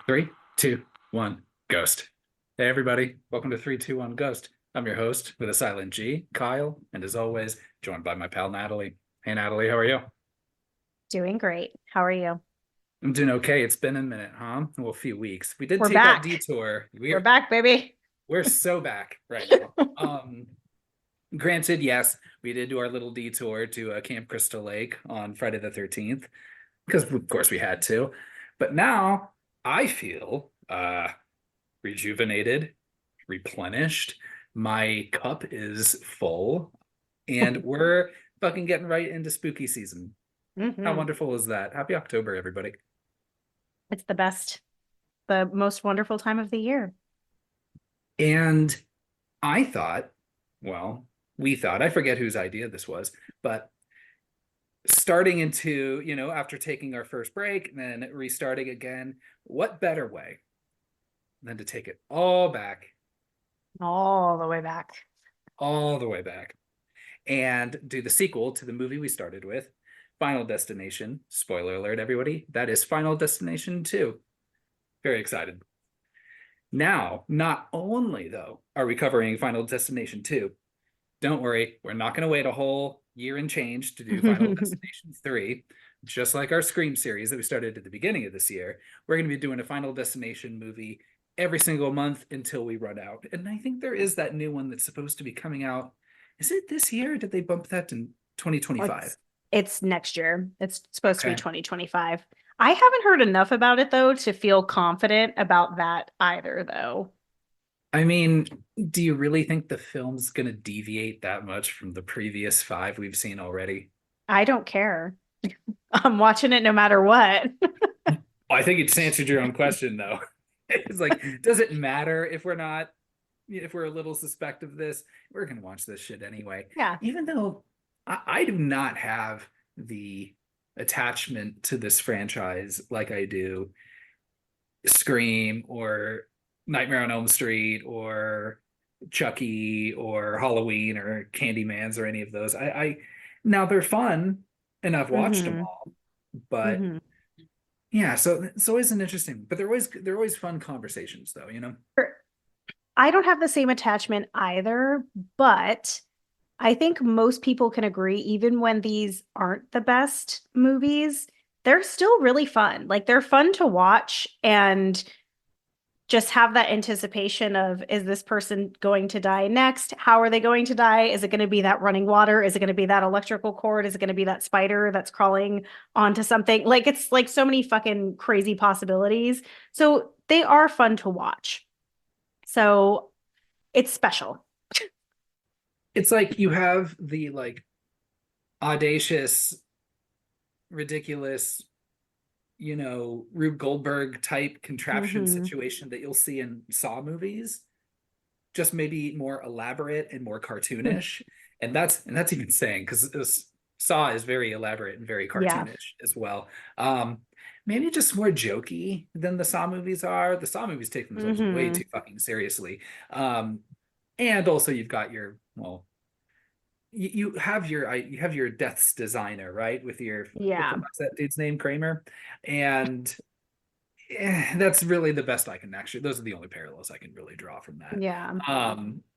Three, two, one, ghost. Hey, everybody. Welcome to 3, 2, 1, Ghost. I'm your host with a silent G, Kyle, and as always, joined by my pal, Natalie. Hey, Natalie, how are you? Doing great. How are you? I'm doing okay. It's been a minute, huh? Well, a few weeks. We did We're take that back. detour. We're We're back, baby. we're so back right now. Granted, yes, we did do our little detour to Camp Crystal Lake on Friday the 13th, because of course we had to. But now I feel rejuvenated, replenished. My cup is full, and we're fucking getting right into spooky season. How hmm wonderful is that? Happy October, everybody. It's the best, the most wonderful time of the year. And I thought, well, we thought, I forget whose idea this was, but starting into, after taking our first break and then restarting again, what better way than to take it All the way back. all the way back, and do the sequel to the movie we started with, Final Destination. Spoiler alert, everybody. That is Final Destination 2. Very excited. Now, not only, though, are we covering Final Destination 2, don't worry, we're not going to wait a whole year and change to do Final Destination 3. Just like our Scream series that we started at the beginning of this year, we're going to be doing a Final Destination movie every single month until we run out. And I think there is that new one that's supposed to be coming out. Is it this year? Or did they bump that to 2025? It's next year. It's supposed to be Okay. 2025. I haven't heard enough about it though to feel confident about that either though. I mean, do you really think the film's going to deviate that much from the previous five we've seen already? I don't care. I'm watching it no matter what. I think it's answered your own question, though. It's like, does it matter if we're a little suspect of this? We're going to watch this shit anyway. Yeah. Even though I do not have the attachment to this franchise like I do Scream or Nightmare on Elm Street or Chucky or Halloween or Candyman's or any of those. I now they're fun and I've watched them hmm all, but hmm yeah, so it's always an interesting, but they're always fun conversations though. I don't have the same attachment either, but I think most people can agree, even when these aren't the best movies, they're still really fun. Like they're fun to watch and just have that anticipation of, is this person going to die next? How are they going to die? Is it going to be that running water? Is it going to be that electrical cord? Is it going to be that spider that's crawling onto something? Like it's like so many fucking crazy possibilities. So they are fun to watch. So it's special. It's like you have the like audacious, ridiculous, Rube Goldberg type contraption hmm situation that you'll see in Saw movies, just maybe more elaborate and more cartoonish. And that's even saying because Saw is very elaborate and very Yeah. cartoonish as well. Um, Maybe just more jokey than the Saw movies are. The Saw movies take themselves way too hmm fucking seriously. Um, and also you've got your well, you have your death's designer, right? With your Yeah. what's that dude's name, Kramer, and that's really the best I can actually. Those are the only parallels I can really draw from that. Yeah.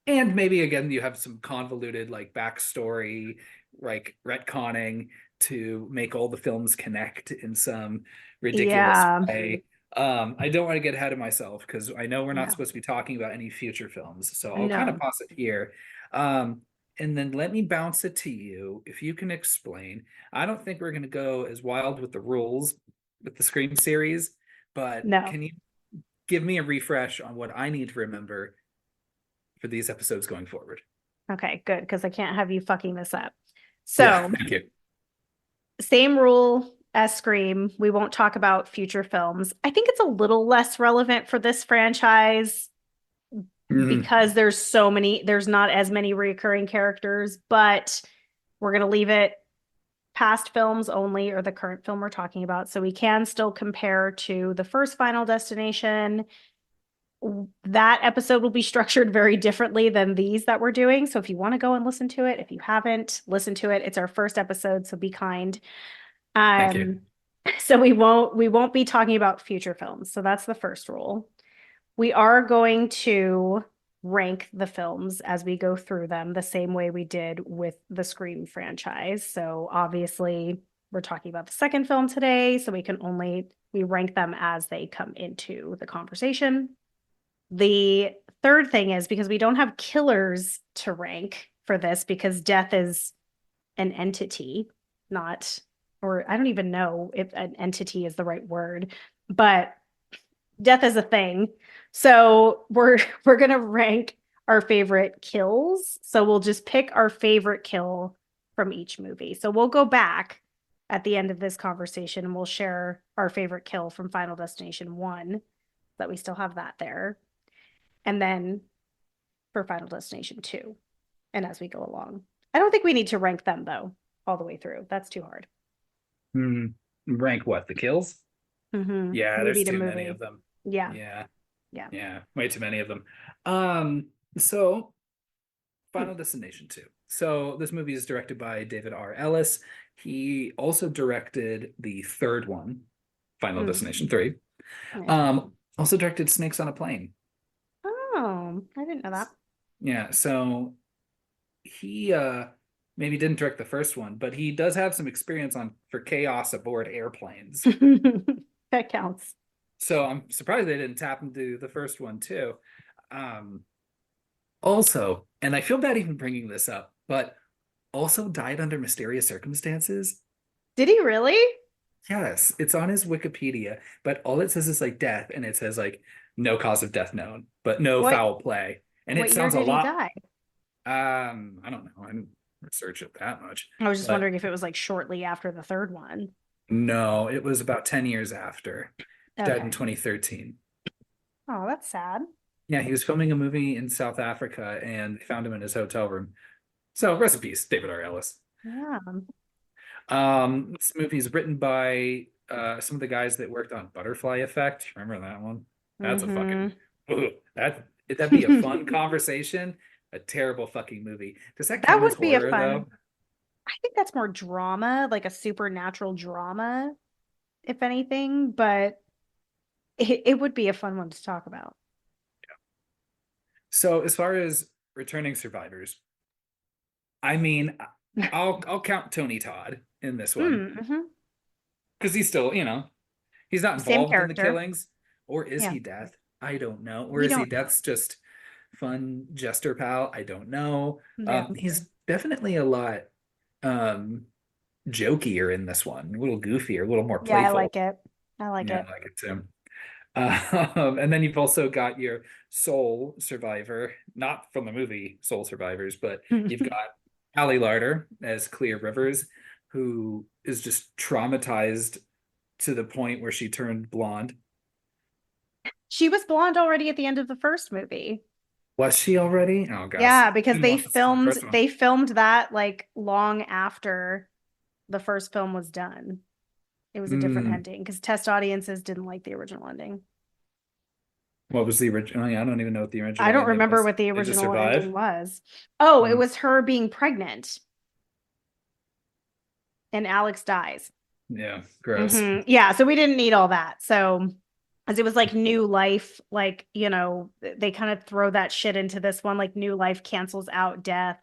And maybe again you have some convoluted like backstory, like retconning to make all the films connect in some ridiculous Yeah. way. I don't want to get ahead of myself because I know we're not Yeah. supposed to be talking about any future films, so I'll kind of No. pause it here. Um, and then let me bounce it to you if you can explain. I don't think we're going to go as wild with the rules with the Scream series, but No. can you give me a refresh on what I need to remember for these episodes going forward? Okay, good, because I can't have you fucking this up. Yeah, So, thank you. same rule as Scream. We won't talk about future films. I think it's a little less relevant for this franchise Mhm. because there's not as many recurring characters, but we're going to leave it past films only or the current film we're talking about. So we can still compare to the first Final Destination. That episode will be structured very differently than these that we're doing. So if you want to go and listen to it, if you haven't listened to it, it's our first episode, so be kind. Thank you. Um, So we won't be talking about future films. So that's the first rule. We are going to rank the films as we go through them the same way we did with the Scream franchise. So obviously, we're talking about the second film today, so we rank them as they come into the conversation. The third thing is because we don't have killers to rank for this because death is an entity, not, or I don't even know if an entity is the right word, but death is a thing. So we're gonna rank our favorite kills. So we'll just pick our favorite kill from each movie. So we'll go back at the end of this conversation and we'll share our favorite kill from Final Destination 1, that we still have that there. And then for Final Destination 2, and as we go along. I don't think we need to rank them though, all the way through. That's too hard. Hmm. Rank what? The kills? Yeah, there's Movie to too many of movie. them. Yeah. Yeah, Yeah. yeah, way too many of them. So Hmm. Final Destination 2. So this movie is directed by David R. Ellis. He also directed the third one, Final Hmm. Destination 3. Yeah. Also directed Snakes on a Plane. Oh, I didn't know that. Yeah, so he maybe didn't direct the first one, but he does have some experience on for chaos aboard airplanes. That counts. So I'm surprised they didn't tap into the first one too. Um, Also, and I feel bad even bringing this up, but also died under mysterious circumstances. Did he really? Yes, it's on his Wikipedia, but all it says is like death, and it says like no cause of death known, but no What foul play. And it what year sounds a did he lot. die? I don't know. I didn't research it that much, I was just but wondering if it was like shortly after the third one. no, it was about 10 years after. Died in Okay. 2013. Oh, that's sad. Yeah, he was filming a movie in South Africa and they found him in his hotel room. So rest in peace, David R. Ellis. Yeah. This movie is written by some of the guys that worked on Butterfly Effect. Remember that one? That's a fucking Mm-hmm. that'd be a fun conversation. A terrible fucking movie. Does that That count as would be a horror fun. though? I think that's more drama, like a supernatural drama, if anything, but it would be a fun one to talk about. So as far as returning survivors, I mean, I'll count Tony Todd in this one Mm-hmm. because he's still, he's not Same involved in the character. killings, or is Yeah. he death? I don't know. Or We is he don't know. death's just fun jester pal? I don't know. Yeah. He's definitely a lot um jokier in this one, a little goofier, a little more Yeah, I playful. like it. I like Yeah, it. I like it too. And then you've also got your soul survivor, not from the movie Soul Survivors, but you've got Allie Larder as Clear Rivers, who is just traumatized to the point where she turned blonde. She was blonde already at the end of the first movie. Was she already? Oh gosh. Yeah, because Didn't they watch the filmed first one. they filmed that like long after the first film was done. It was a different Hmm. ending because test audiences didn't like the original ending. What was the original? I don't even know what the I original don't ending remember was. what the They just original survive. ending was. Oh, it Hmm. was her being pregnant and Alex dies. Yeah, gross. Yeah, so we didn't need all that. So, as it was like new life, like, they kind of throw that shit into this one, like new life cancels out death,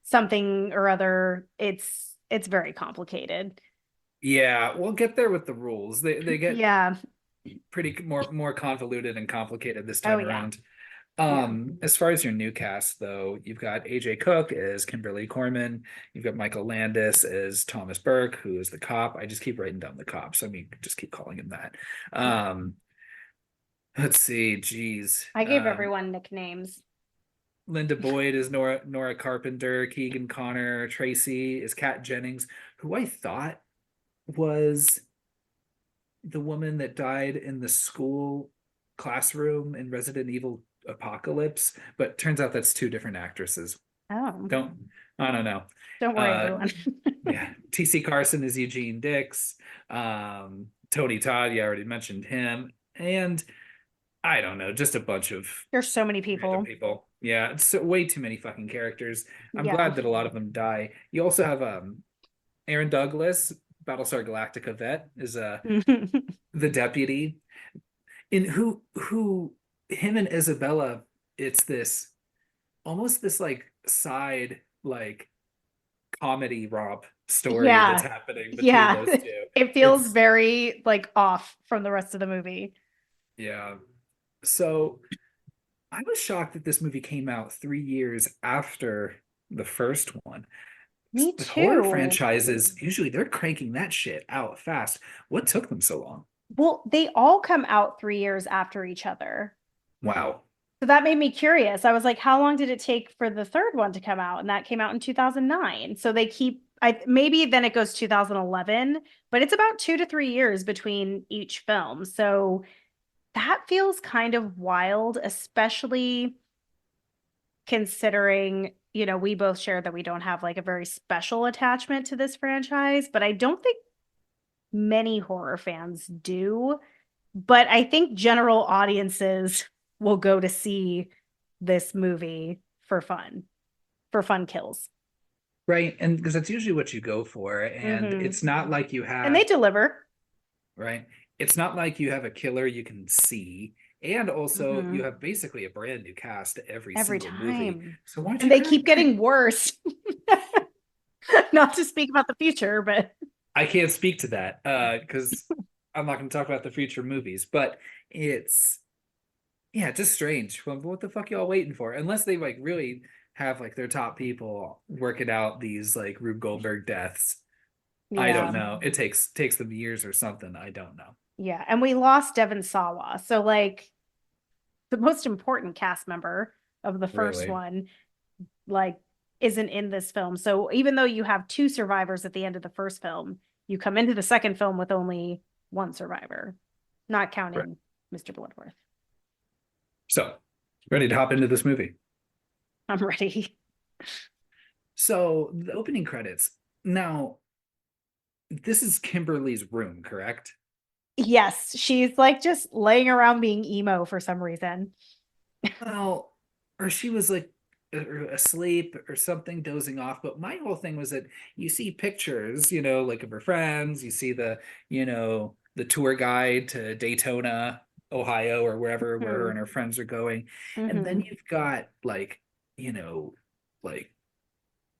something or other. It's very complicated. Yeah, we'll get there with the rules. They get Yeah. pretty more convoluted and complicated this Oh time yeah. around. Yeah. As far as your new cast, though, you've got AJ Cook as Kimberly Corman. You've got Michael Landis as Thomas Burke, who is the cop. I just keep writing down the cops. I mean, just keep calling him that. Um, let's see, geez. I gave everyone nicknames. Linda Boyd is Nora Carpenter. Keegan Connor Tracy is Kat Jennings, who I thought was the woman that died in the school classroom in Resident Evil Apocalypse, but turns out that's two different actresses. Oh, Don't I don't know. don't worry, Uh everyone. yeah, TC Carson is Eugene Dix. Tony Todd, you already mentioned him. And I don't know, just a bunch of There's so many random people. people. Yeah, it's way too many fucking characters. I'm Yeah. glad that a lot of them die. You also have Aaron Douglas Battlestar Galactica vet is the deputy, in who him and Isabella, it's this almost this like side like comedy romp story that's Yeah. happening between Yeah. those two. It feels It's very like off from the rest of the movie. yeah. So I was shocked that this movie came out 3 years after the first one. Me The horror too. franchises, usually they're cranking that shit out fast. What took them so long? Well, they all come out 3 years after each other. Wow. So that made me curious. I was like, how long did it take for the third one to come out? And that came out in 2009. So they keep, I maybe then it goes 2011, but it's about 2 to 3 years between each film. So that feels kind of wild, especially considering, we both share that we don't have like a very special attachment to this franchise, but I don't think many horror fans do. But I think general audiences will go to see this movie for fun kills. Right. And because that's usually what you go for. And Hmm. it's not like you And they have, deliver. right? It's not like you have a killer you can see. And also, you Hmm. have basically a brand new cast every Every single movie. time. So why don't And you they keep crank? getting worse. Not to speak about the future, but I can't speak to that because I'm not going to talk about the future movies. But it's yeah, just strange. Well, what the fuck y'all waiting for? Unless they like really have like their top people working out these like Rube Goldberg deaths. I don't yeah. know. It takes them years or something. I don't know. Yeah. And we lost Devon Sawa. So, like, the most important cast member of the first Really. one, like, isn't in this film. So, even though you have two survivors at the end of the first film, you come into the second film with only one survivor, not Right. counting Mr. Bloodworth. So, ready to hop into this movie. I'm ready. So, the opening credits. Now, this is Kimberly's room, correct? Yes, she's like just laying around being emo for some reason. Well, or she was like asleep or something, dozing off. But my whole thing was that you see pictures, like of her friends. You see the tour guide to Daytona, Ohio, or wherever where her and her Hmm. friends are going. And then Hmm. you've got you know, like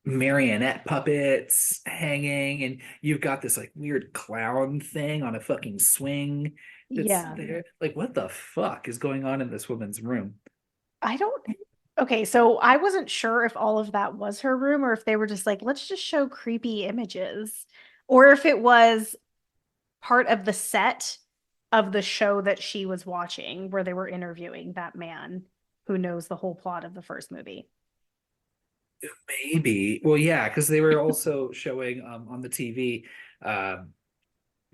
marionette puppets hanging, and you've got this like weird clown thing on a fucking swing that's Yeah. there. Like, what the fuck is going on in this woman's room? I don't. Okay, so I wasn't sure if all of that was her room or if they were just like, let's just show creepy images, or if it was part of the set of the show that she was watching where they were interviewing that man who knows the whole plot of the first movie. Maybe. Well, yeah, because they were also showing on the TV,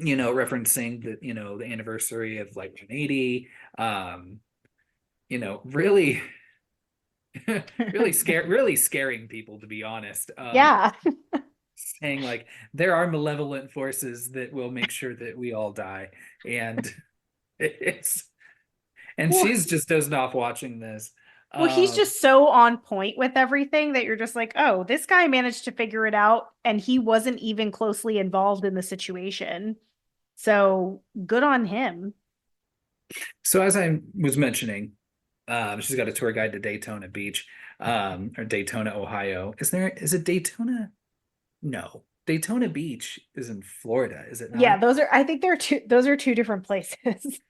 referencing the anniversary of like 180. Um, really, really scaring people, to be honest. Yeah. Saying like there are malevolent forces that will make sure that we all die. And it's and Well, she's just dozing off watching this. well, he's Um, just so on point with everything that you're just like, oh, this guy managed to figure it out and he wasn't even closely involved in the situation. So good on him. so as I was mentioning, she's got a tour guide to Daytona Beach, or Daytona, Ohio. Is it Daytona? No. Daytona Beach is in Florida, is it Yeah, not? I think those are two different places.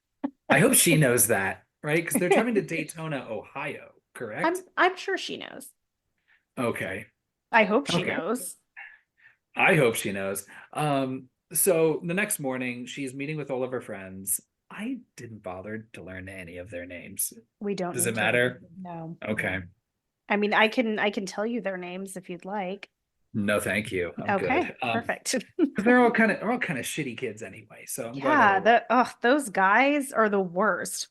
I hope she knows that, right? Because they're driving to Daytona, Ohio, correct? I'm sure she knows. Okay. I hope she Okay. knows. I hope she knows. So the next morning, she's meeting with all of her friends. I didn't bother to learn any of their names. We don't Does it need to. matter? No. Okay. I mean, I can tell you their names if you'd like. No, thank you. I'm Okay, good. perfect. 'Cause they're all kind of shitty kids anyway. So I'm glad Yeah, that'll. those guys are the worst.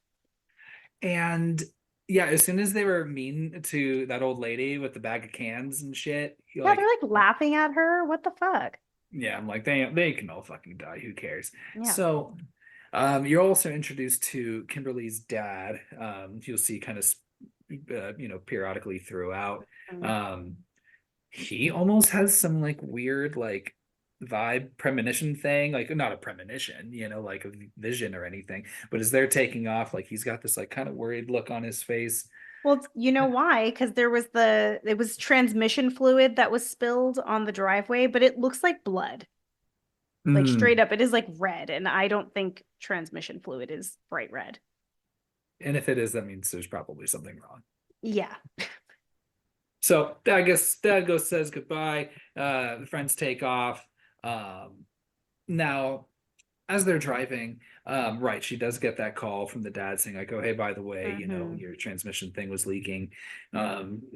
And yeah, as soon as they were mean to that old lady with the bag of cans and shit, you're Yeah, they're like, like laughing at her. What the fuck? yeah, I'm like, they can all fucking die. Who cares? Yeah. So, you're also introduced to Kimberly's dad. You'll see kind of, periodically throughout. Mm. Um, he almost has some like weird, like vibe premonition thing, like not a premonition, like a vision or anything, but as they're taking off, like he's got this like kind of worried look on his face. Well, you know why? Because it was transmission fluid that was spilled on the driveway, but it looks like blood. Like straight Mm. up, it is like red, and I don't think transmission fluid is bright red. And if it is, that means there's probably something wrong. Yeah. So I guess dad goes, says goodbye. The friends take off. Now, as they're driving, right, she does get that call from the dad saying, like, oh, hey, by the way, Hmm. your transmission thing was leaking.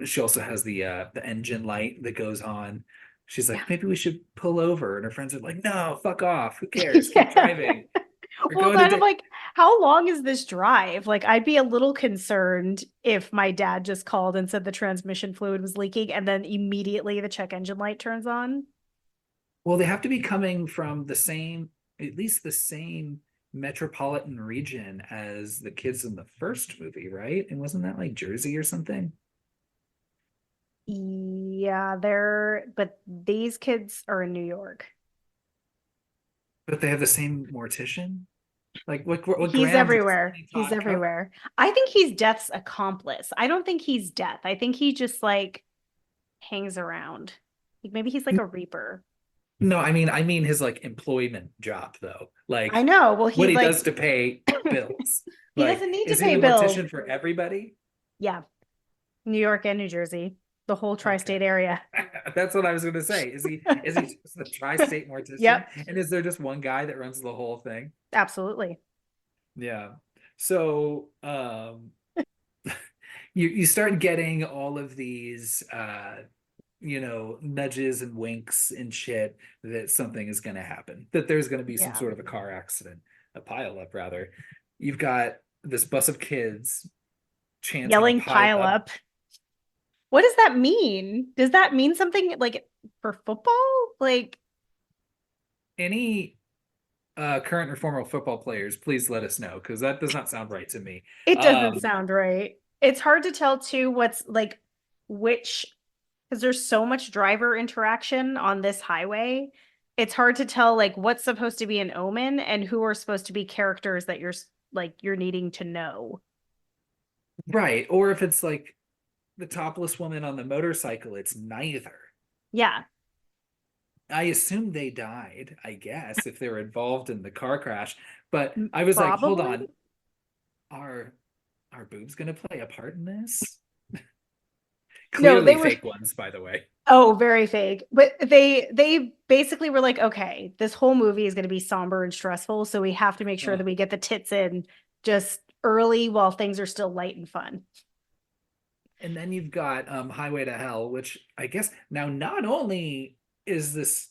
She also has the engine light that goes on. She's Yeah. like, maybe we should pull over. And her friends are like, no, fuck off. Who cares? Keep Yeah. driving. We're Well, going to then I'm like, how long is this drive? Like, I'd be a little concerned if my dad just called and said the transmission fluid was leaking, and then immediately the check engine light turns on. Well, they have to be coming from at least the same metropolitan region as the kids in the first movie, right? And wasn't that like Jersey or something? Yeah, but these kids are in New York. But they have the same mortician? Like what He's Graham everywhere. recently He's taught how. everywhere. I think he's Death's accomplice. I don't think he's Death. I think he just like hangs around. Like maybe he's like a reaper. No, I mean his like employment job though. I Like know. Well, what he he like does to pay bills. he Like, doesn't need to is he pay the bills. mortician for everybody? Yeah, New York and New Jersey, the whole Okay. tri-state area. That's what I was gonna say. Is he just the tri-state mortician? Yep, And is there just one guy that runs the whole thing? absolutely. Yeah. So you start getting all of these nudges and winks and shit that something is gonna happen, that there's gonna be some Yeah. sort of a car accident, a pile up rather. You've got this bus of kids chanting Yelling pile pile up. up. What does that mean? Does that mean something like for football? Like Any current or former football players, please let us know because that does not sound right to me. it doesn't Um, sound right. It's hard to tell too what's like which because there's so much driver interaction on this highway. It's hard to tell like what's supposed to be an omen and who are supposed to be characters that you're needing to know. right. Or if it's like the topless woman on the motorcycle, it's neither. Yeah, I assume they died, I guess, if they were involved in the car crash. But I was like, hold probably. on, are are boobs gonna play a part in this? No, they Clearly were fake ones, by the way. oh, very fake. But they basically were like, okay, this whole movie is going to be somber and stressful, so we have to make sure Uh, that we get the tits in just early while things are still light and fun. and then you've got Highway to Hell, which I guess now not only is this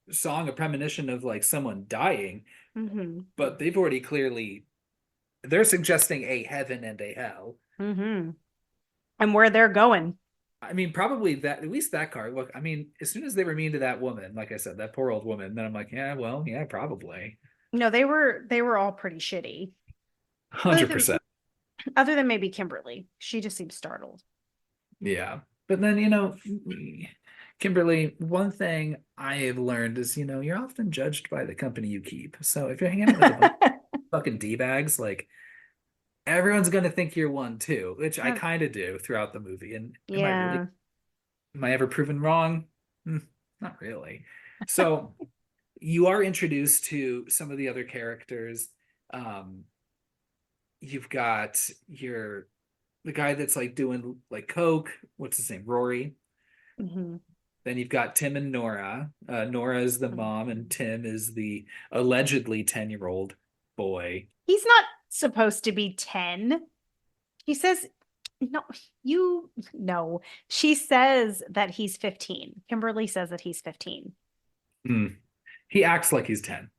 song a premonition of like someone dying, Hmm. but they've already clearly they're suggesting a heaven and a hell. Hmm. And where they're going. I mean, probably that at least that car. Look, I mean, as soon as they were mean to that woman, like I said, that poor old woman, then I'm like, yeah, well, yeah, probably. No, they were all pretty shitty. Other than 100%. other than maybe Kimberly. She just seems startled. Yeah. But then, Kimberly, one thing I have learned is, you're often judged by the company you keep. So if you're hanging out with a bunch of fucking D-bags, like everyone's gonna think you're one too, which I kind of do throughout the movie. And Yeah. am I ever proven wrong? Not really. So you are introduced to some of the other characters. Um, you've got the guy that's like doing like coke. What's his name? Rory. Hmm. Then you've got Tim and Nora. Nora is the mom, and Tim is the allegedly 10-year-old boy. He's not supposed to be 10. He says, no, no. She says that he's 15. Kimberly says that he's 15. Hmm. He acts like he's 10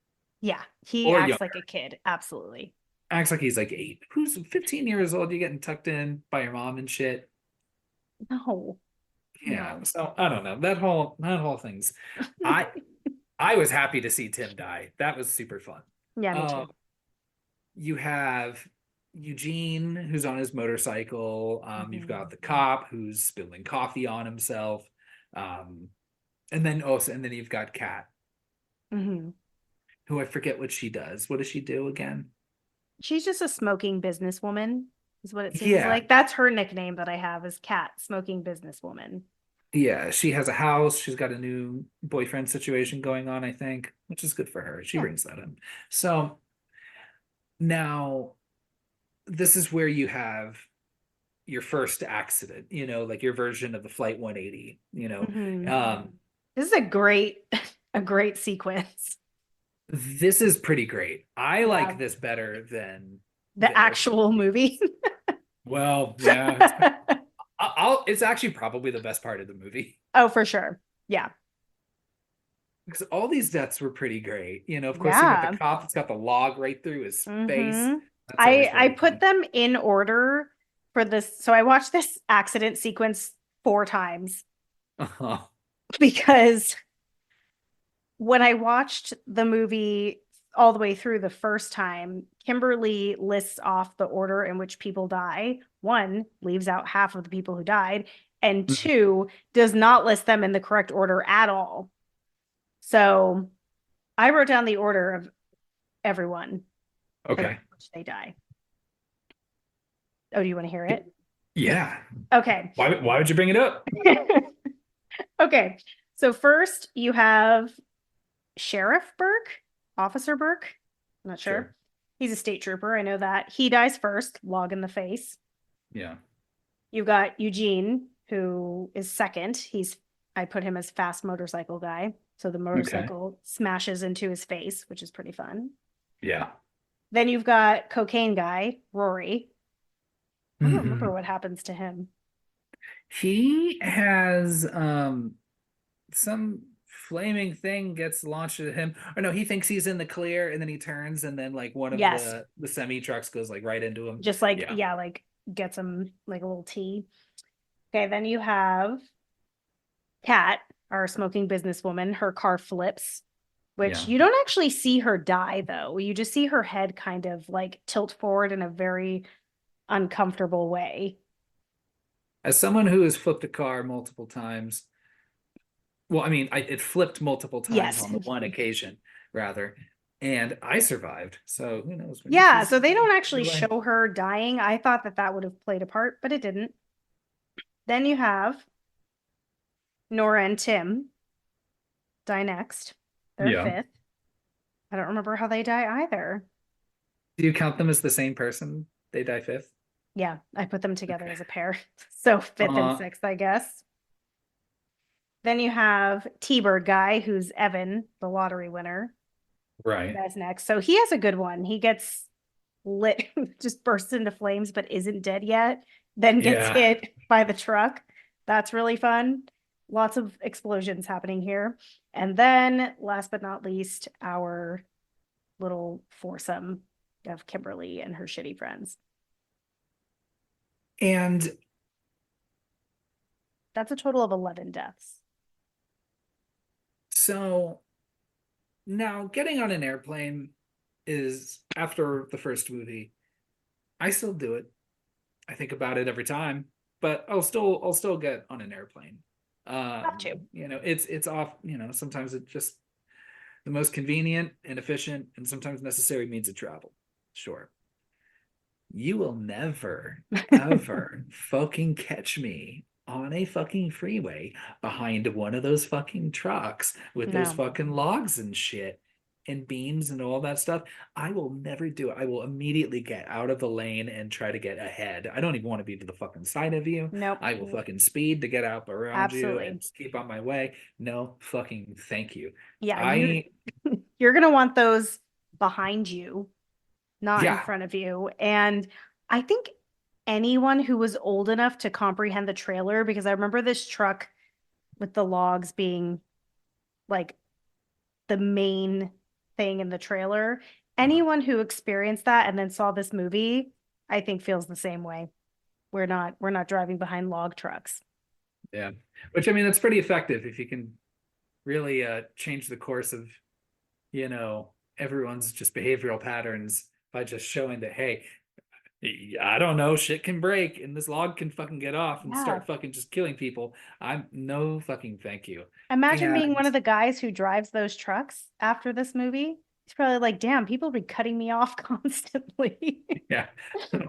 Yeah, he or acts younger. like a kid. Absolutely. Acts like he's like 8. Who's 15 years old? You getting tucked in by your mom and shit. No, Yeah. no. So I don't know. That whole thing's I I was happy to see Tim die. That was super fun. Yeah, me Um, too. you have Eugene who's on his motorcycle. You've Mhm. got the cop who's spilling coffee on himself. Um, and then you've got Kat. Hmm. who I forget what she does. What does she do again? She's just a smoking businesswoman, is what it seems Yeah. like. That's her nickname that I have is Cat, smoking businesswoman. Yeah, she has a house. She's got a new boyfriend situation going on, I think, which is good for her. She Yeah. brings that in. So now this is where you have your first accident, like your version of the Flight 180, Hmm. Um, This is a great, a great sequence. this is pretty great. I like Yeah. this better than The the opening. actual movie. Well, yeah, it's actually probably the best part of the movie Oh, for sure. Yeah. because all these deaths were pretty great. Of course, you got the Yeah. cop that's got the log right through his face. Hmm. That's always I very put fun. them in order for this. So I watched this accident sequence 4 times Uh-huh. because when I watched the movie all the way through the first time, Kimberly lists off the order in which people die. One, leaves out half of the people who died, and two, does not list them in the correct order at all. So I wrote down the order of everyone for Okay. which they die. Oh, do you want to hear it? Yeah. Okay. Why would you bring it up? Okay. So first you have Sheriff Burke, Officer Burke. I'm not sure. Sure. He's a state trooper. I know that. He dies first, log in the face. Yeah. You've got Eugene, who is second. I put him as fast motorcycle guy. So the Okay. motorcycle smashes into his face, which is pretty fun. Yeah. Then you've got cocaine guy, Rory. I don't remember Hmm. what happens to him. He has some flaming thing gets launched at him. Or no, he thinks he's in the clear and then he turns and then like one of Yes, the semi trucks goes like right into him. just like, Yeah. yeah, like gets him like a little tea. Okay, then you have Kat, our smoking businesswoman. Her car flips, which Yeah. you don't actually see her die, though. You just see her head kind of like tilt forward in a very uncomfortable way. As someone who has flipped a car multiple times, well, I mean, it flipped multiple times Yes. on the one occasion, rather, and I survived. So who knows? Maybe Yeah, she's so they don't good actually way. show her dying. I thought that that would have played a part, but it didn't. Then you have Nora and Tim die next. They're Yeah. fifth. I don't remember how they die either. Do you count them as the same person? They die fifth. Yeah, I put them together Okay. as a pair. So fifth and Uh, sixth, I guess. Then you have T-Bird guy, who's Evan, the lottery winner. right. That's next. So he has a good one. He gets lit, just bursts into flames, but isn't dead yet. Then gets Yeah. hit by the truck. That's really fun. Lots of explosions happening here. And then, last but not least, our little foursome of Kimberly and her shitty friends. And That's a total of 11 deaths. so now getting on an airplane is after the first movie. I still do it. I think about it every time, but I'll still get on an airplane. Have to. It's off, sometimes it's just the most convenient and efficient and sometimes necessary means of travel. Sure. You will never, ever fucking catch me on a fucking freeway behind one of those fucking trucks with those No. fucking logs and shit and beams and all that stuff. I will never do it. I will immediately get out of the lane and try to get ahead. I don't even want to be to the fucking side of you. Nope. I will fucking speed to get out around you Absolutely. and just keep on my way. No fucking thank you. Yeah, I, you're gonna want those behind you, not in yeah, front of you. And I think anyone who was old enough to comprehend the trailer, because I remember this truck with the logs being like the main thing in the trailer. Anyone who experienced that and then saw this movie, I think feels the same way. We're not driving behind log trucks. yeah. Which I mean, that's pretty effective if you can really change the course of everyone's just behavioral patterns by just showing that hey, I don't know, shit can break and this log can fucking get off and Yeah. start fucking just killing people. I'm no fucking thank you. Imagine being one And of the guys who drives those trucks after this movie. He's probably like, damn, people be cutting me off constantly. yeah,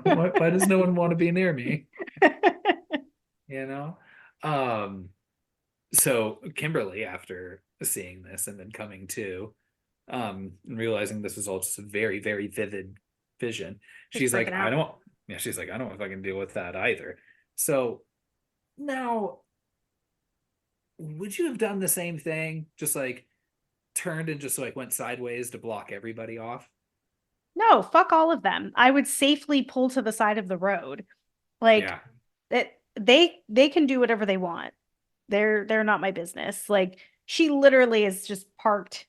why does no one want to be near me? You know? Um, so Kimberly, after seeing this and then coming to, and realizing this was all just a very, very vivid vision, Just she's like, freaking I out. don't, yeah, she's like, I don't know if I can deal with that either. So now, would you have done the same thing? Just like turned and just like went sideways to block everybody off? No, fuck all of them. I would safely pull to the side of the road. Like Yeah. they can do whatever they want. They're not my business. Like she literally is just parked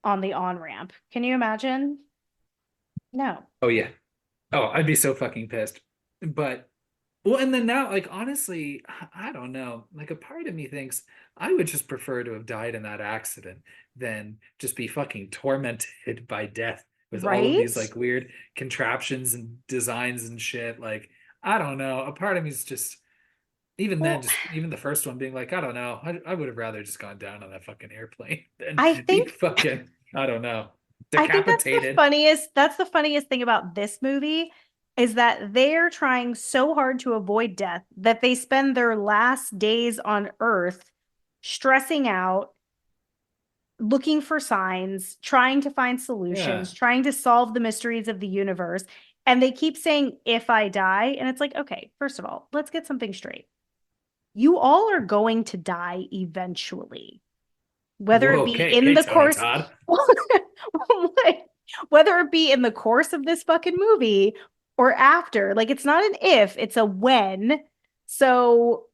on the on-ramp. Can you imagine? No. Oh yeah. Oh, I'd be so fucking pissed. But well, and then now, like honestly, I don't know. Like a part of me thinks I would just prefer to have died in that accident than just be fucking tormented by death with all of these Right? like weird contraptions and designs and shit. Like, I don't know. A part of me is just even then, Well, just even the first one being like, I don't know. I would have rather just gone down on that fucking airplane than I be think fucking, I don't know, I think decapitated. that's the funniest thing about this movie is that they're trying so hard to avoid death that they spend their last days on Earth stressing out, looking for signs, trying to find Yeah. solutions, trying to solve the mysteries of the universe. And they keep saying, if I die. And it's like, okay, first of all, let's get something straight. You all are going to die eventually, whether Whoa, it be okay, in okay, the Tony course, Todd. whether it be in the course of this fucking movie or after. Like, it's not an if, it's a when. So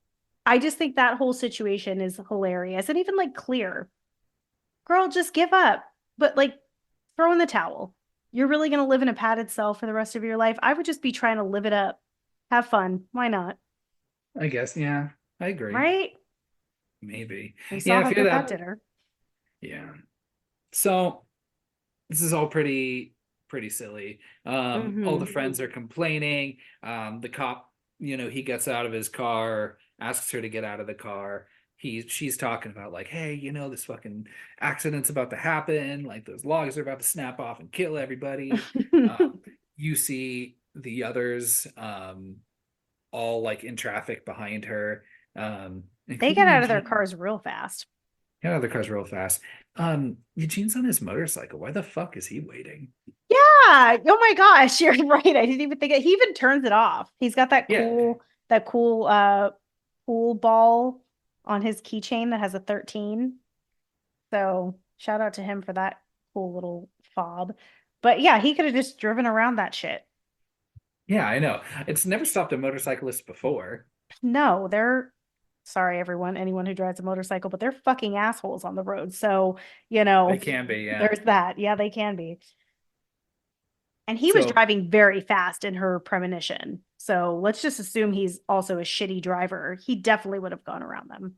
I just think that whole situation is hilarious and even like clear. Girl, just give up. But like, throw in the towel. You're really going to live in a padded cell for the rest of your life. I would just be trying to live it up. Have fun. Why not? I guess, yeah, I agree. Right? Maybe. We Yeah, saw I how feel good that that. did her. Yeah. So this is all pretty silly. All the Mm-hmm. friends are complaining. The cop, he gets out of his car, asks her to get out of the car. She's talking about like, hey, this fucking accident's about to happen. Like those logs are about to snap off and kill everybody. You see the others all like in traffic behind her, They get including out of their Eugene. cars real fast. Yeah, the car's real fast. Eugene's on his motorcycle. Why the fuck is he waiting? Yeah. Oh my gosh, you're right. I didn't even think it. He even turns it off. He's got Yeah, that cool pool ball on his keychain that has a 13. So shout out to him for that cool little fob. But yeah, he could have just driven around that shit. yeah, I know. It's never stopped a motorcyclist before. No, they're sorry, everyone, anyone who drives a motorcycle, but they're fucking assholes on the road. So, They can be, yeah. there's that. Yeah, they can be. And he was So driving very fast in her premonition. So let's just assume he's also a shitty driver. He definitely would have gone around them.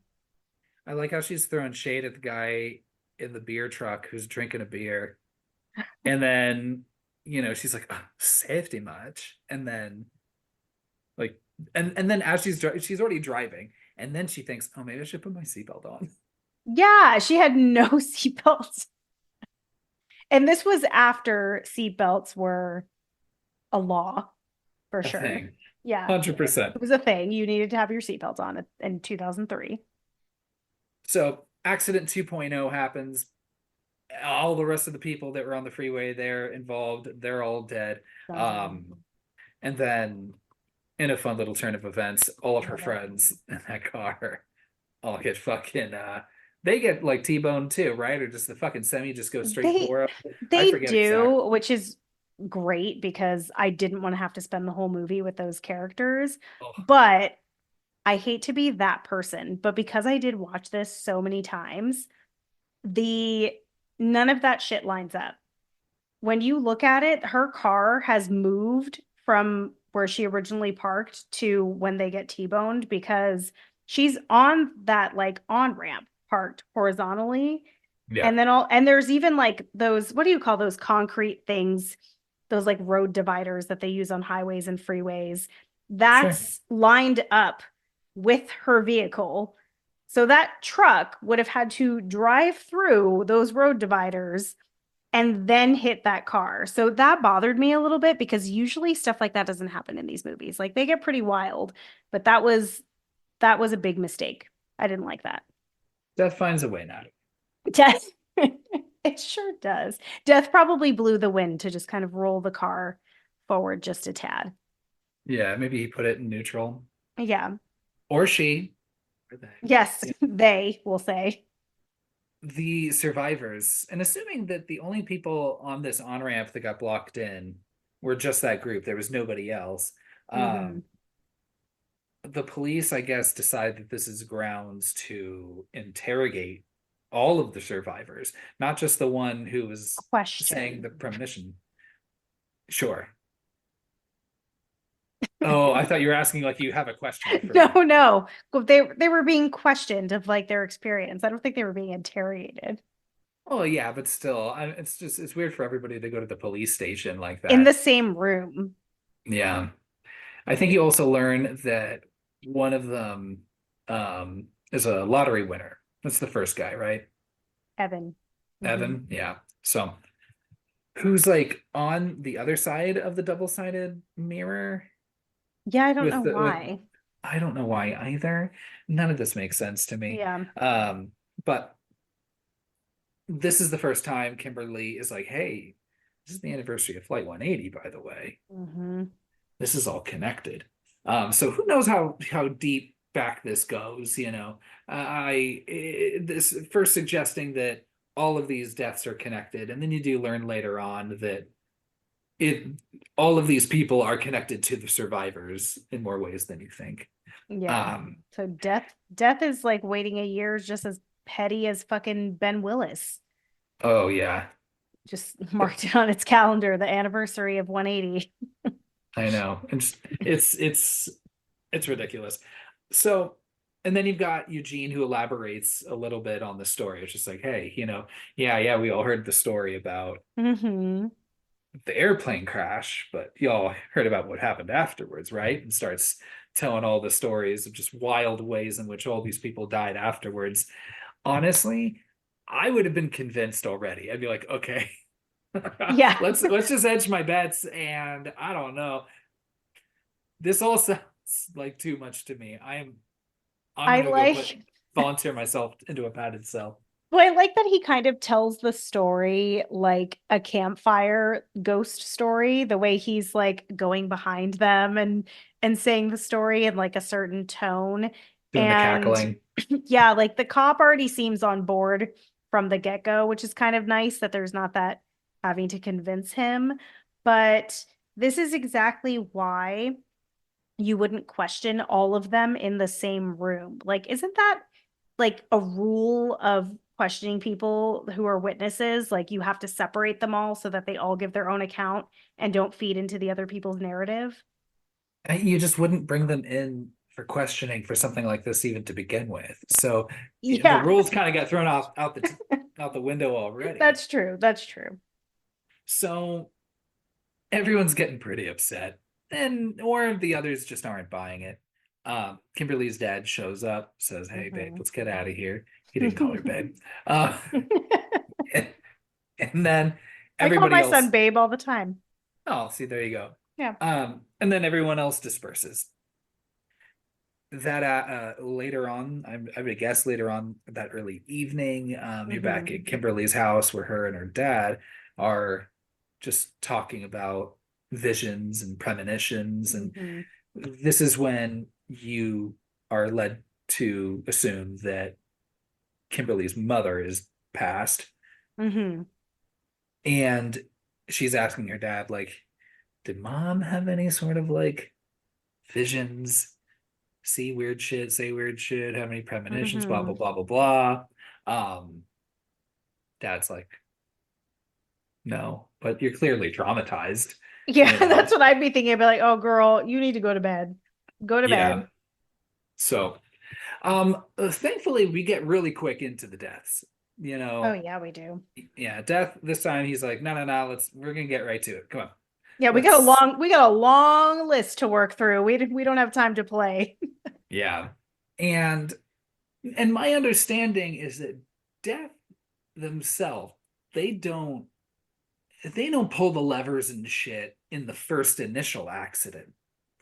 I like how she's throwing shade at the guy in the beer truck who's drinking a beer. And then, she's like, oh, safety much. And then like and then as she's already driving, and then she thinks, oh, maybe I should put my seatbelt on. Yeah, she had no seatbelts. And this was after seatbelts were a law for A sure. thing. Yeah, it 100%. was a thing. You needed to have your seatbelts on in 2003. So accident 2.0 happens. All the rest of the people that were on the freeway, they're involved, they're all dead. Dun, dun. um and then in a fun little turn of events, all of her Love it. friends in that car all get fucking they get like T-boned too, right? Or just the fucking semi just goes straight They for them. I they forget exactly. do, which is great because I didn't want to have to spend the whole movie with those characters. Oh, But I hate to be that person, but because I did watch this so many times, the none of that shit lines up. When you look at it, her car has moved from where she originally parked to when they get T-boned because she's on that like on ramp parked horizontally. yeah. And then there's even like those, what do you call those concrete things those like road dividers that they use on highways and freeways. Sure. That's lined up with her vehicle. So that truck would have had to drive through those road dividers and then hit that car. So that bothered me a little bit because usually stuff like that doesn't happen in these movies. Like they get pretty wild, but that was a big mistake. I didn't like that. Death finds a way now. Death it sure does. Death probably blew the wind to just kind of roll the car forward just a tad. Yeah, maybe he put it in neutral. Yeah. Or she. Or they. Yes, Yeah. they will say. The survivors, and assuming that the only people on this on-ramp that got blocked in were just that group, there was nobody else. Hmm. The police, I guess, decide that this is grounds to interrogate all of the survivors, not just the one who was saying the Question. premonition. Sure. Oh, I thought you were asking like you have a question for No, me. no. Well, they were being questioned of like their experience. I don't think they were being interrogated. Oh yeah, but still, it's just it's weird for everybody to go to the police station like In the that. same room. Yeah. I think you also learn that one of them is a lottery winner. That's the first guy, right? Evan. Hmm. Evan. Yeah. So who's like on the other side of the double-sided mirror Yeah, I don't know with the with why. I don't know why either. None of this makes sense to me. Yeah. But this is the first time Kimberly is like, hey, this is the anniversary of Flight 180, by the way. Hmm. This is all connected. So who knows how deep back this goes? This first suggesting that all of these deaths are connected, and then you do learn later on that it all of these people are connected to the survivors in more ways than you think. Yeah. Um, So death is like waiting a year is just as petty as fucking Ben Willis. oh yeah, Just marked it on its calendar, the anniversary of 180. I know. It's ridiculous. So, and then you've got Eugene who elaborates a little bit on the story. It's just like, hey, yeah, we all heard the story about Hmm. the airplane crash, but y'all heard about what happened afterwards, right? And starts telling all the stories of just wild ways in which all these people died afterwards. Honestly, I would have been convinced already. I'd be like, okay, Yeah. let's just edge my bets, and I don't know. This all sounds like too much to me. I'm I gonna go put like volunteer myself into a padded cell. Well, I like that he kind of tells the story like a campfire ghost story, the way he's like going behind them and saying the story in like a certain tone. Doing the And cackling. yeah, like the cop already seems on board from the get-go, which is kind of nice that there's not that having to convince him. But this is exactly why you wouldn't question all of them in the same room. Like, isn't that like a rule of questioning people who are witnesses? Like, you have to separate them all so that they all give their own account and don't feed into the other people's narrative. You just wouldn't bring them in for questioning for something like this even to begin with. So the Yeah, rules kind of got thrown off out the window already. that's true. That's true. So everyone's getting pretty upset, and or the others just aren't buying it. Kimberly's dad shows up, says, "Hey, babe, Mhm. let's get out of here." He didn't call her babe. Uh, and then I call everybody my son else, babe all the time. oh, see, there you go. Yeah. And then everyone else disperses. That later on, I would guess later on that early evening, you're back Hmm. at Kimberly's house where her and her dad are just talking about visions and premonitions. And Hmm. this is when you are led to assume that Kimberly's mother is passed. Hmm. And she's asking her dad, like, did mom have any sort of like visions? See weird shit, say weird shit, have any premonitions, blah blah Hmm. blah blah blah. Um, Dad's like, no, but you're clearly traumatized, Yeah, you that's know. what I'd be thinking. I'd be like, oh, girl, you need to go to bed. Go to Yeah. bed. So, thankfully we get really quick into the deaths. Oh, yeah, we do. Yeah, death this time he's like, no, no, no, we're gonna get right to it. Come on. Yeah, Let's we got a long list to work through. We don't have time to play. yeah. And my understanding is that death themselves, they don't they don't pull the levers and shit in the first initial accident,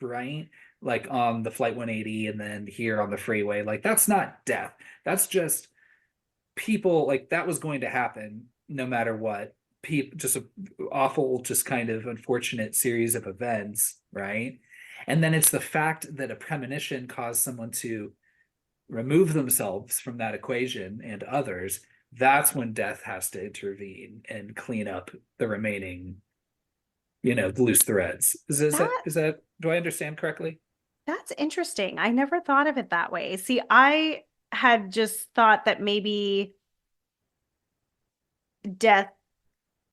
right? Like on the Flight 180 and then here on the freeway. Like that's not death. That's just people, like that was going to happen no matter what. People just a awful, just kind of unfortunate series of events, right? And then it's the fact that a premonition caused someone to remove themselves from that equation and others. That's when death has to intervene and clean up the remaining, loose threads. That Is that do I understand correctly? that's interesting. I never thought of it that way. See, I had just thought that maybe death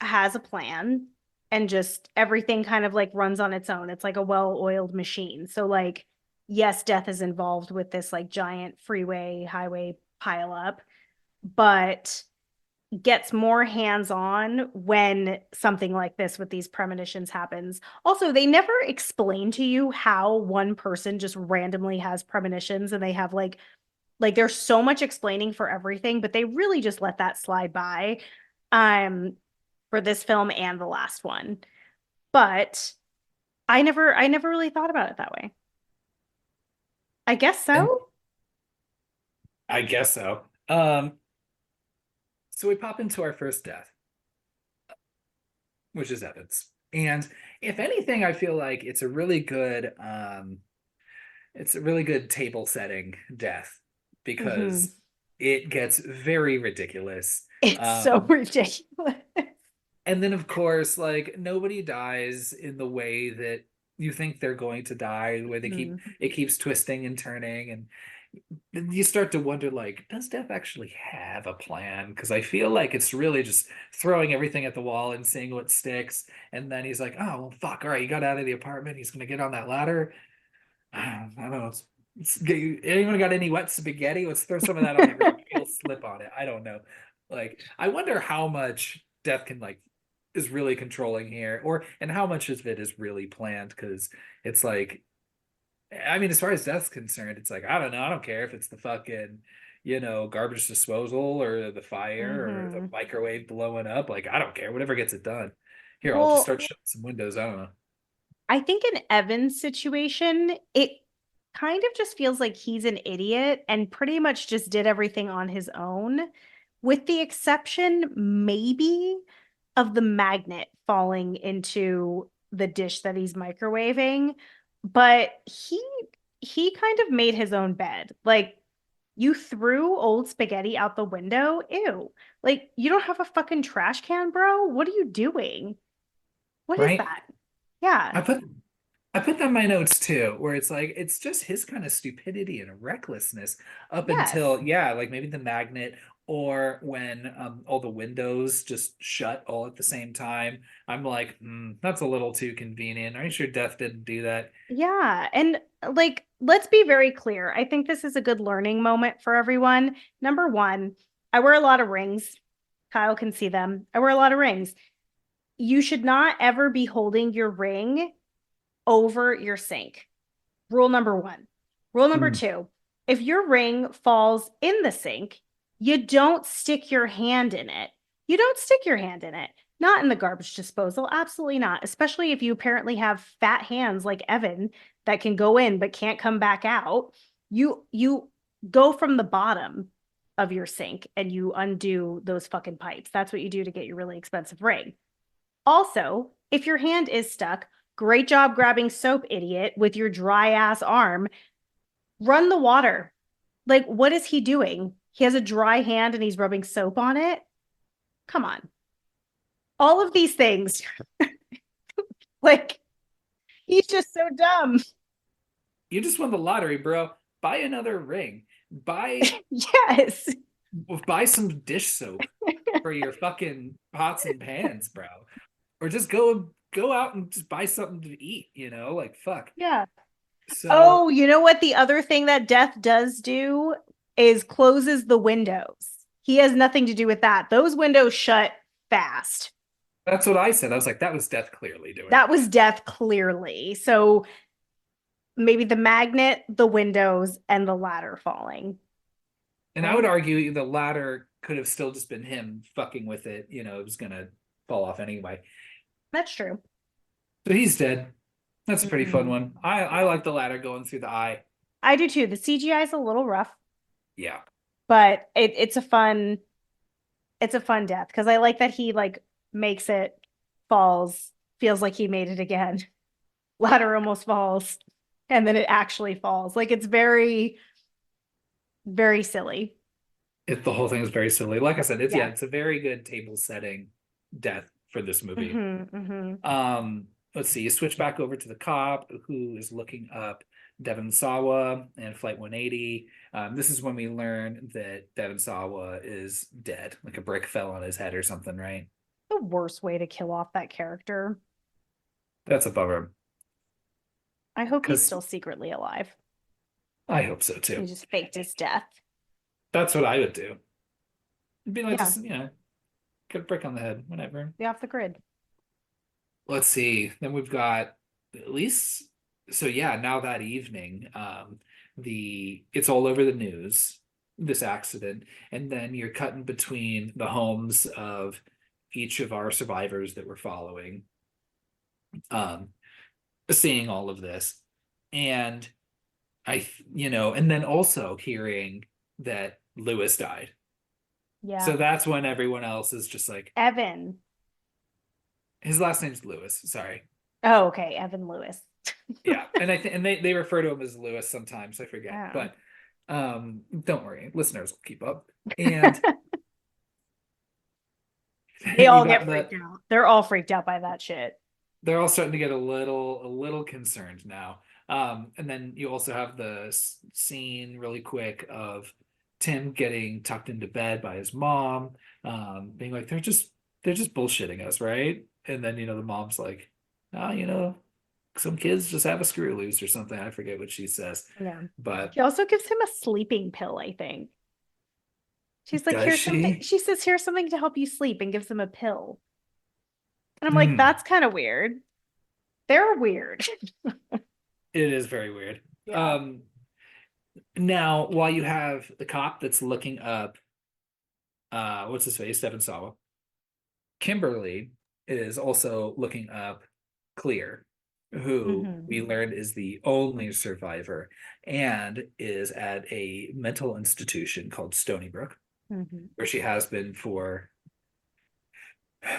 has a plan and just everything kind of like runs on its own. It's like a well-oiled machine. So like yes, death is involved with this like giant freeway highway pileup, but gets more hands-on when something like this with these premonitions happens. Also, they never explain to you how one person just randomly has premonitions and they have like there's so much explaining for everything, but they really just let that slide by um for this film and the last one. But I never really thought about it that way. I guess And so. I guess so. So we pop into our first death, which is Evans. And if anything, I feel like it's a really good table setting death Mhm. because it gets very ridiculous. It's so Um, ridiculous. and then of course, like nobody dies in the way that you think they're going to die, the way Mhm. it keeps twisting and turning, and then you start to wonder, like, does Death actually have a plan? Because I feel like it's really just throwing everything at the wall and seeing what sticks. And then he's like, oh, well, fuck. All right, you got out of the apartment. He's going to get on that ladder. I don't know. Anyone got any wet spaghetti? Let's throw some of that on the ground. He'll slip on it. I don't know. Like, I wonder how much Death can, like, is really controlling here, and how much of it is really planned. Because it's like, I mean, as far as that's concerned, it's like, I don't know. I don't care if it's the fucking, garbage disposal or the fire or the Mhm. microwave blowing up. Like, I don't care. Whatever gets it done. Here, I'll just Well, start shutting some windows. I don't know. I think in Evan's situation, it kind of just feels like he's an idiot and pretty much just did everything on his own, with the exception maybe of the magnet falling into the dish that he's microwaving. But he kind of made his own bed. Like you threw old spaghetti out the window. Ew. Like you don't have a fucking trash can, bro? What are you doing? What is Right? that? Yeah. I put I put that in my notes too, where it's like it's just his kind of stupidity and recklessness up Yes. until, yeah, like maybe the magnet, or when all the windows just shut all at the same time. I'm like, that's a little too convenient. Are you sure Death didn't do that? Yeah. And like, let's be very clear. I think this is a good learning moment for everyone. Number one, I wear a lot of rings. Kyle can see them. I wear a lot of rings. You should not ever be holding your ring over your sink. Rule number one. Rule number Mm, two, if your ring falls in the sink, you don't stick your hand in it. You don't stick your hand in it. Not in the garbage disposal. Absolutely not. Especially if you apparently have fat hands like Evan that can go in but can't come back out. You go from the bottom of your sink and you undo those fucking pipes. That's what you do to get your really expensive ring. Also, if your hand is stuck, great job grabbing soap, idiot, with your dry ass arm. Run the water. Like, what is he doing? He has a dry hand and he's rubbing soap on it. Come on. All of these things, like, he's just so dumb. you just won the lottery, bro. Buy another ring. Yes. Buy some dish soap for your fucking pots and pans, bro. Or just go out and just buy something to eat, like fuck. Yeah. So Oh, you know what? The other thing that death does do is closes the windows. He has nothing to do with that. Those windows shut fast. That's what I said. I was like, that was death clearly doing That was that. death clearly. So maybe the magnet, the windows, and the ladder falling, And I would right? argue the latter could have still just been him fucking with it. It was gonna fall off anyway. That's true. So he's dead. That's a pretty fun Mhm. one. I like the ladder going through the eye. I do too. The CGI is a little rough, Yeah. but it's a fun death because I like that he like makes it, falls, feels like he made it again. Ladder almost falls, and then it actually falls. Like it's very, very silly. The whole thing is very silly. Like I said, Yeah. it's a very good table setting death for this movie. Hmm. Let's see, you switch back over to the cop who is looking up Devon Sawa and Flight 180. This is when we learn that Devon Sawa is dead, like a brick fell on his head or something, right? The worst way to kill off that character. That's a bummer I hope he's because still secretly alive. I hope so He too. just faked his death. That's what I would do. It'd be like Yeah, just, get a brick on the head, whatever. be off the grid. Let's see. Then we've got at least so yeah, now that evening, the it's all over the news, this accident, and then you're cutting between the homes of each of our survivors that we're following, um, seeing all of this. And and then also hearing that Lewis died. Yeah. So that's when everyone else is just like, Evan. his last name's Lewis, sorry. Oh, okay. Evan Lewis. Yeah, and I think and they refer to him as Lewis sometimes. I forget, Oh. but don't worry, listeners will keep up. And They you all got get freaked out. They're all freaked out by that shit. they're all starting to get a little concerned now. And then you also have the scene really quick of Tim getting tucked into bed by his mom, being like, they're just bullshitting us, right? And then the mom's like, oh, some kids just have a screw loose or something. I forget what she says, Yeah. but She also gives him a sleeping pill, I think. She's like, does here's something. she? She says, here's something to help you sleep and gives him a pill. And I'm like, Hmm. that's kind of weird. They're weird. It is very weird. Yeah. Um, Now, while you have the cop that's looking up, what's his face, Devon Sawa, Kimberly is also looking up Clear, who we Hmm. learned is the only survivor and is at a mental institution called Stony Brook, Hmm. where she has been for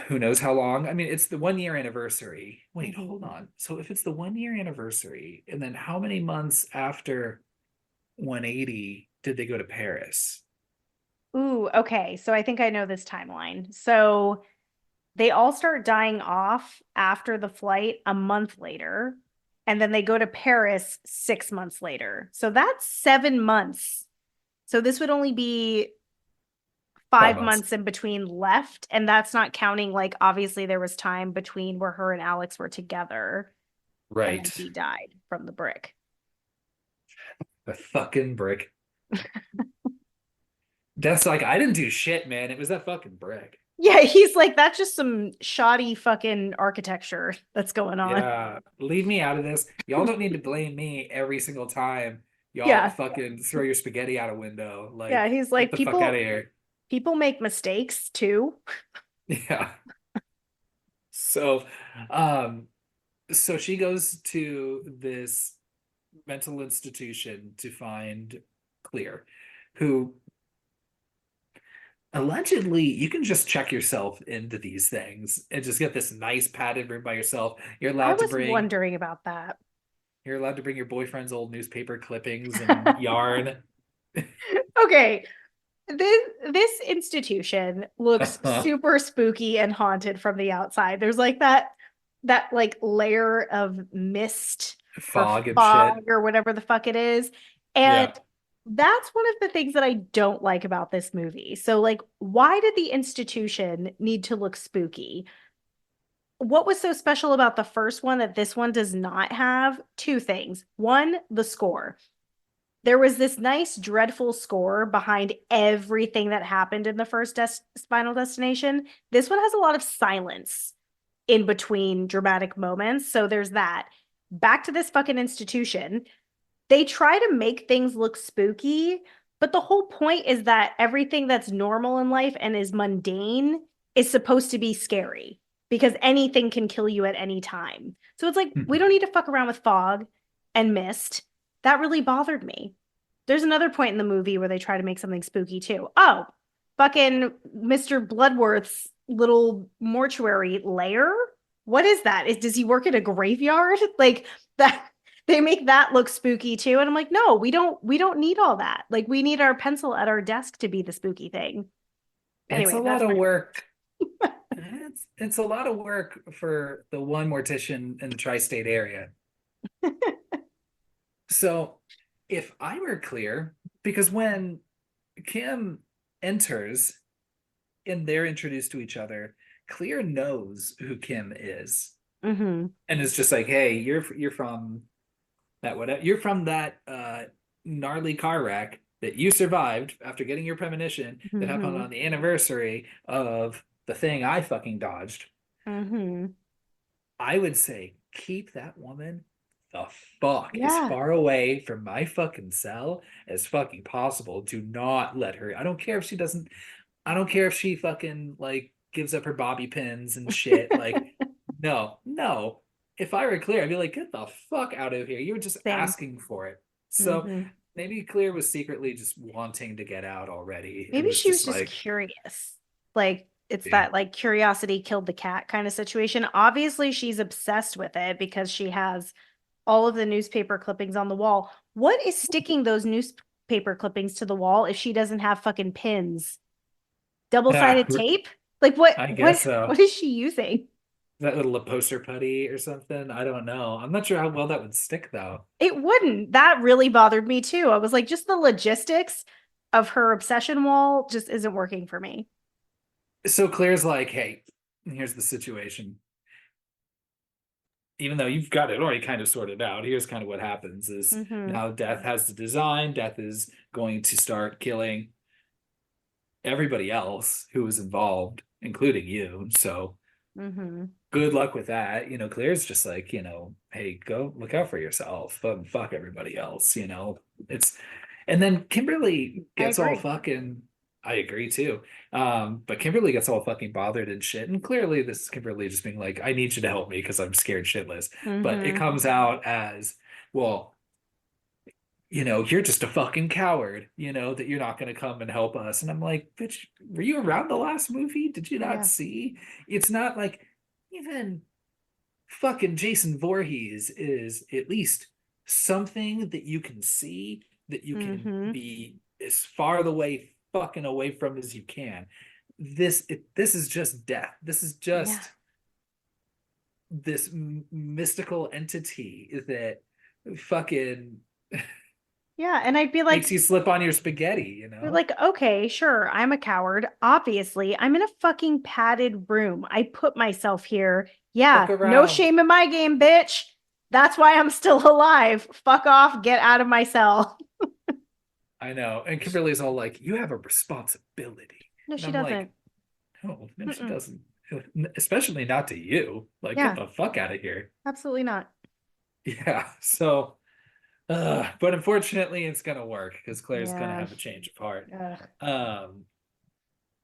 who knows how long. I mean, it's the 1 year anniversary. Wait, hold Hmm. on. So if it's the 1 year anniversary, and then how many months after 180 did they go to Paris? Ooh, okay. So I think I know this timeline. So they all start dying off after the flight a month later, and then they go to Paris 6 months later. So that's 7 months. So this would only be Five five months. months in between left. And that's not counting, like, obviously, there was time between where her and Alex were together, and then Right. he died from the brick. The fucking brick. That's like, I didn't do shit, man. It was that fucking brick. Yeah, he's like, that's just some shoddy fucking architecture that's going on. Yeah. Leave me out of this. Y'all don't need to blame me every single time. Y'all Yeah. fucking throw your spaghetti out a window. Yeah, Like, he's get like, the fuck out of people here. people make mistakes too. Yeah. So, um, so she goes to this mental institution to find Clear, who allegedly you can just check yourself into these things and just get this nice padded room by yourself. I was wondering about that. You're allowed to bring your boyfriend's old newspaper clippings and yarn. Okay, this institution looks super spooky and haunted from the outside. There's like that like layer of mist or Fog and shit. fog or whatever the fuck it is. And Yeah. that's one of the things that I don't like about this movie. So like, why did the institution need to look spooky? What was so special about the first one that this one does not have? Two things. One, the score. There was this nice, dreadful score behind everything that happened in the first Final Destination. This one has a lot of silence. in between dramatic moments. So there's that. Back to this fucking institution. They try to make things look spooky, but the whole point is that everything that's normal in life and is mundane is supposed to be scary because anything can kill you at any time. So it's like, we don't need to fuck around with fog and mist. That really bothered me. There's another point in the movie where they try to make something spooky too. Oh, fucking Mr. Bloodworth's little mortuary lair. What is that? Does he work at a graveyard? Like that they make that look spooky too. And I'm like, no, we don't need all that. Like we need our pencil at our desk to be the spooky thing. It's a Anyway, lot that's of my work. It's a lot of work for the one mortician in the tri-state area. So if I were clear, because when Kim enters and they're introduced to each other, Clear knows who Kim is. mm-hmm. And it's just like, hey, you're from that whatever you're from that gnarly car wreck that you survived after getting your premonition that happened Mm-hmm. on the anniversary of the thing I fucking dodged. Mm-hmm. I would say keep that woman the fuck as Yeah. far away from my fucking cell as fucking possible. Do not let her. I don't care if she doesn't. I don't care if she fucking like gives up her bobby pins and shit. Like, no, no. If I were Clear, I'd be like, get the fuck out of here. You were just Same. asking for it. So Mm-hmm. maybe Clear was secretly just wanting to get out already. It Maybe was she was just just like, curious. Like it's dude, that like curiosity killed the cat kind of situation. Obviously, she's obsessed with it because she has all of the newspaper clippings on the wall. What is sticking those newspaper clippings to the wall if she doesn't have fucking pins? ah, Double-sided tape? Like what I what guess so. what is she using? That little poster putty or something. I don't know. I'm not sure how well that would stick though. It wouldn't. That really bothered me too. I was like, just the logistics of her obsession wall just isn't working for me. So Claire's like, hey, here's the situation. Even though you've got it already kind of sorted out, here's kind of what happens is Mm-hmm. now Death has the design. Death is going to start killing everybody else who was involved, including you. So Mm-hmm. good luck with that. Claire's just like, hey, go look out for yourself. Fuck everybody else. It's and then Kimberly I gets all agree. fucking I agree too. But Kimberly gets all fucking bothered and shit. And clearly this is Kimberly just being like, I need you to help me because I'm scared shitless. But it Mm-hmm. comes out as, well, you're just a fucking coward, that you're not going to come and help us. And I'm like, bitch, were you around the last movie? Did you not Yeah. see? It's not like even fucking Jason Voorhees is at least something that you can see, that you can Mm-hmm. be as far away fucking away from as you can. This is just death. This is Yeah. just this mystical entity that fucking Yeah. And I'd be makes like, you slip on your spaghetti, we're like, okay, sure, I'm a coward. Obviously, I'm in a fucking padded room. I put myself here. Look Yeah, no around. shame in my game, bitch. That's why I'm still alive. Fuck off, get out of my cell. I know. And Kimberly's all like, you have a responsibility. No, And she I'm like, doesn't. no, no, she Mm-mm. doesn't. Especially not to you. Like, get Yeah, the fuck out of here. absolutely not. Yeah. So, but unfortunately, it's gonna work because Claire's gonna Yeah. have a change of heart. Ugh. Um,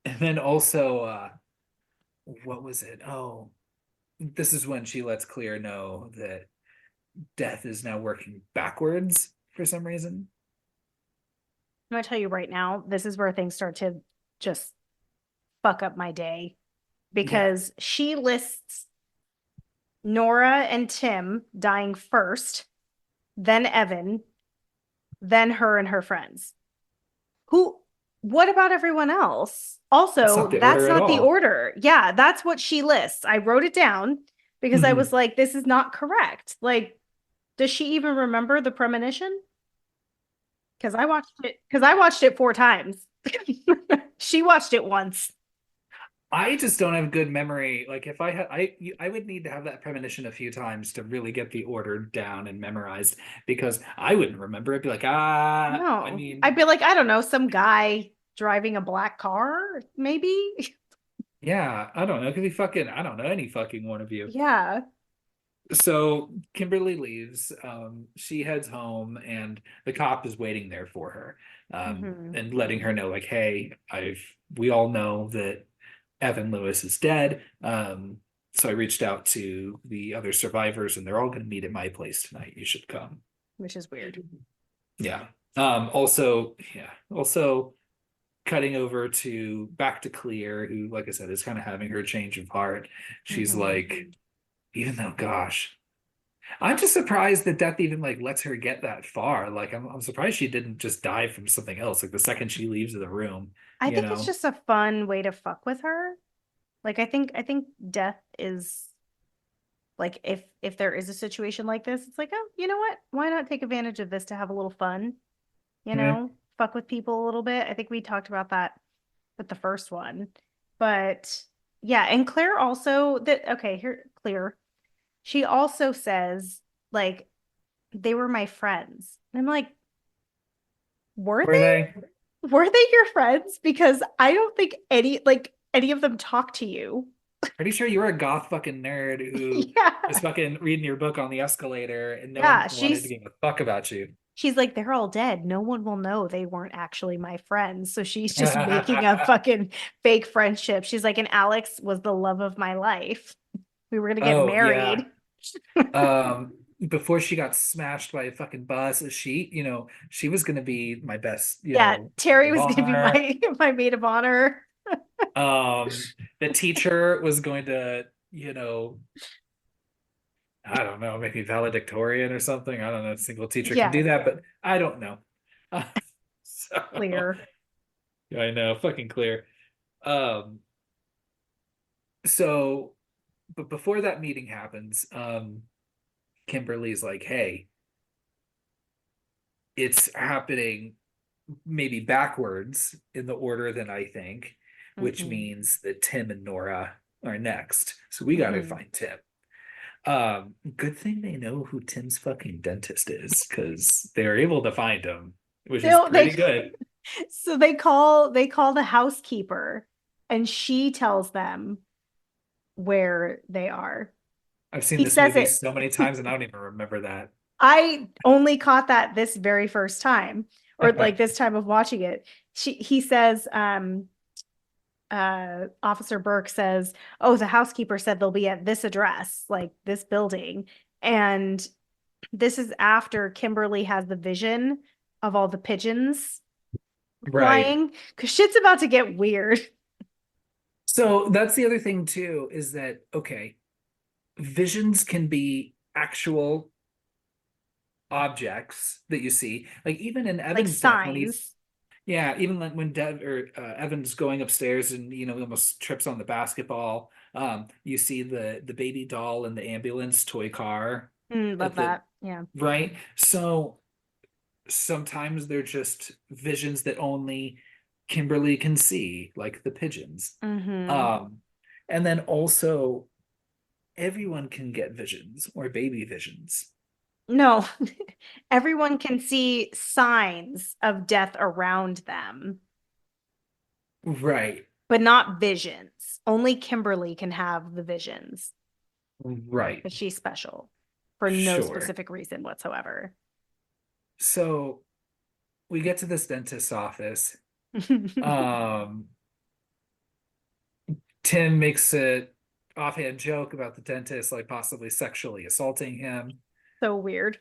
and then also, what was it? Oh, this is when she lets Claire know that Death is now working backwards for some reason. I'm gonna tell you right now, this is where things start to just fuck up my day Yeah. because she lists Nora and Tim dying first, then Evan, then her and her friends. Who, what about everyone else? That's Also, not the that's order at not the all. order. Yeah, that's what she lists. I wrote it down because I was Mhm. like, this is not correct. Like, does she even remember the premonition? Because I watched it 4 times. She watched it once. I just don't have good memory. Like if I had, I would need to have that premonition a few times to really get the order down and memorized because I wouldn't remember. I'd be like, I No. mean, I'd be like, I don't know, some guy driving a black car, maybe. Yeah, I don't know. It could be fucking, I don't know, any fucking one of you. Yeah. So Kimberly leaves. She heads home, and the cop is waiting there for her, Hmm. and letting her know, like, hey, we all know that Evan Lewis is dead. So I reached out to the other survivors, and they're all going to meet at my place tonight. You should come. Which is weird. Yeah. Also, yeah. Also, cutting over to back to Clear, who, like I said, is kind of having her change of heart. She's Hmm. like, even though, gosh, I'm just surprised that death even like lets her get that far. Like, I'm surprised she didn't just die from something else. Like the second she leaves the room, I you think it's know. just a fun way to fuck with her. Like I think death is like if there is a situation like this, it's like, oh, you know what? Why not take advantage of this to have a little fun, Yeah. fuck with people a little bit. I think we talked about that with the first one. But yeah, and Claire also that okay, here Claire. She also says like they were my friends. And I'm like, were Were they? they? Were they your friends? Because I don't think any of them talk to you. Pretty sure you were a goth fucking nerd who was Yeah. fucking reading your book on the escalator, and no one Yeah, wanted to give a fuck about you. she's like, they're all dead. No one will know they weren't actually my friends. So she's just making a fucking fake friendship. She's like, and Alex was the love of my life. We were gonna get Oh yeah. married. Before she got smashed by a fucking bus, she was gonna be my best, Yeah, Terry of was gonna be honor. my maid of honor. The teacher was going to, I don't know, maybe valedictorian or something. I don't know. A single teacher can Yeah, do that, but I don't know. So clear. I know, fucking clear. Um, so but before that meeting happens, Kimberly's like, hey, it's happening maybe backwards in the order than I think, which Hmm. means that Tim and Nora are next. So we gotta Hmm. find Tim. Good thing they know who Tim's fucking dentist is, because they're able to find him, which is They pretty good. so they call the housekeeper and she tells them where they are. I've seen He this says movie it. so many times and I don't even remember that. I only caught that this very first time, or like this time of watching it. He says, Officer Burke says, oh, the housekeeper said they'll be at this address, like this building. And this is after Kimberly has the vision of all the pigeons Right. flying, because shit's about to get weird. So that's the other thing too, is that okay, visions can be actual objects that you see. Like even in Like Evan's death, when he's signs. yeah, even like when Evan's going upstairs and he almost trips on the basketball. You see the baby doll in the ambulance toy car Love at the that. Yeah. right. So sometimes they're just visions that only Kimberly can see, like the pigeons. Hmm. Um, and then also everyone can get visions or baby visions. No, everyone can see signs of death around them, Right, but not visions. Only Kimberly can have the visions right, because she's special for no sure. specific reason whatsoever. So we get to this dentist's office. Um, Tim makes a offhand joke about the dentist, like possibly sexually assaulting him. So weird.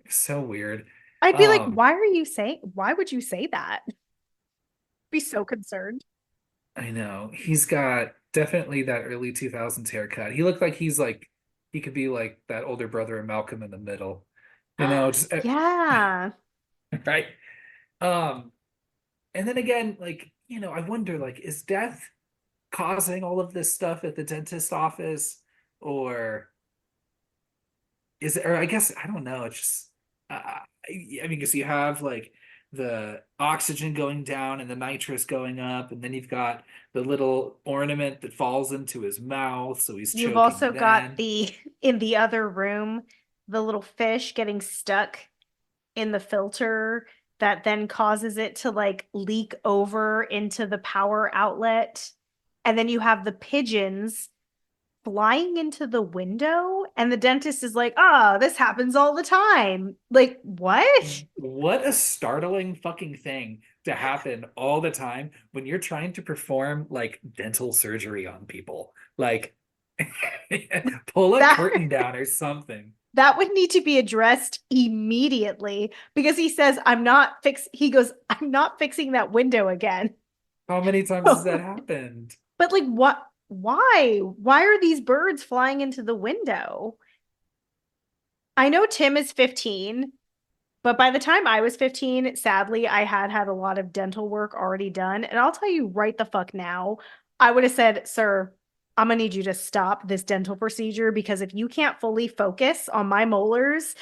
So weird. I'd be like, Um, why would you say that? Be so concerned. I know he's got definitely that early 2000s haircut. He looked like he could be like that older brother of Malcolm in the Middle, just Yeah. right. Um, and then again, like, I wonder, like, is death causing all of this stuff at the dentist office, or is it, or I guess I don't know. It's just, I mean, because you have like the oxygen going down and the nitrous going up, and then you've got the little ornament that falls into his mouth, so he's You've choking also got then. the in the other room, the little fish getting stuck in the filter that then causes it to like leak over into the power outlet. And then you have the pigeons flying into the window, and the dentist is like, "Oh, this happens all the time." Like, what? What a startling fucking thing to happen all the time when you're trying to perform like dental surgery on people. Like, pull a That curtain down or something. that would need to be addressed immediately because he says, he goes, "I'm not fixing that window again." How many times has that happened? But like what why are these birds flying into the window? I know Tim is 15, but by the time I was 15, sadly, I had a lot of dental work already done. And I'll tell you right the fuck now, I would have said, "Sir, I'm gonna need you to stop this dental procedure because if you can't fully focus on my molars,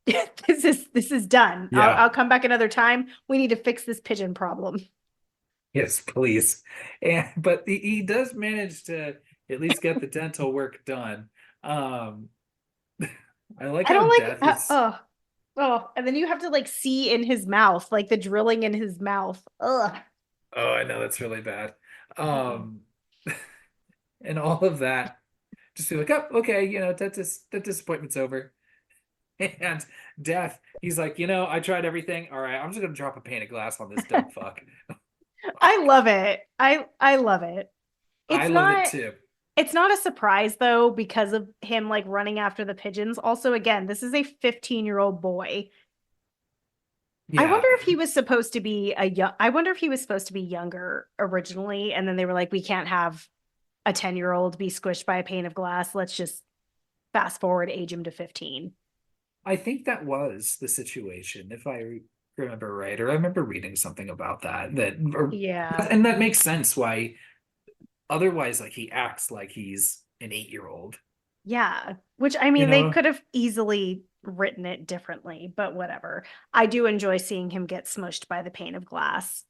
this is done. Yeah. I'll come back another time. We need to fix this pigeon problem." Yes, please. And but he does manage to at least get the dental work done. Um, I like I how don't death is. oh, and then you have to like see in his mouth, like the drilling in his mouth. Ugh. Oh, I know that's really bad. Mm-mm. Um, and all of that. Just be like, oh, okay, that disappointment's over. And death, he's like, I tried everything. All right, I'm just gonna drop a pane of glass on this dumb fuck. I love it. I love it. I It's love it not too. it's not a surprise though because of him like running after the pigeons. Also, again, this is a 15-year-old boy. I Yeah. wonder if he was supposed to be I wonder if he was supposed to be younger originally, and then they were like, we can't have a 10-year-old be squished by a pane of glass. Let's just fast forward age him to 15. I think that was the situation, if I remember right, or I remember reading something about Yeah. and that makes sense why otherwise, like he acts like he's an 8-year-old, Yeah, which I you mean, they know? could have easily written it differently, but whatever. I do enjoy seeing him get smushed by the pane of glass.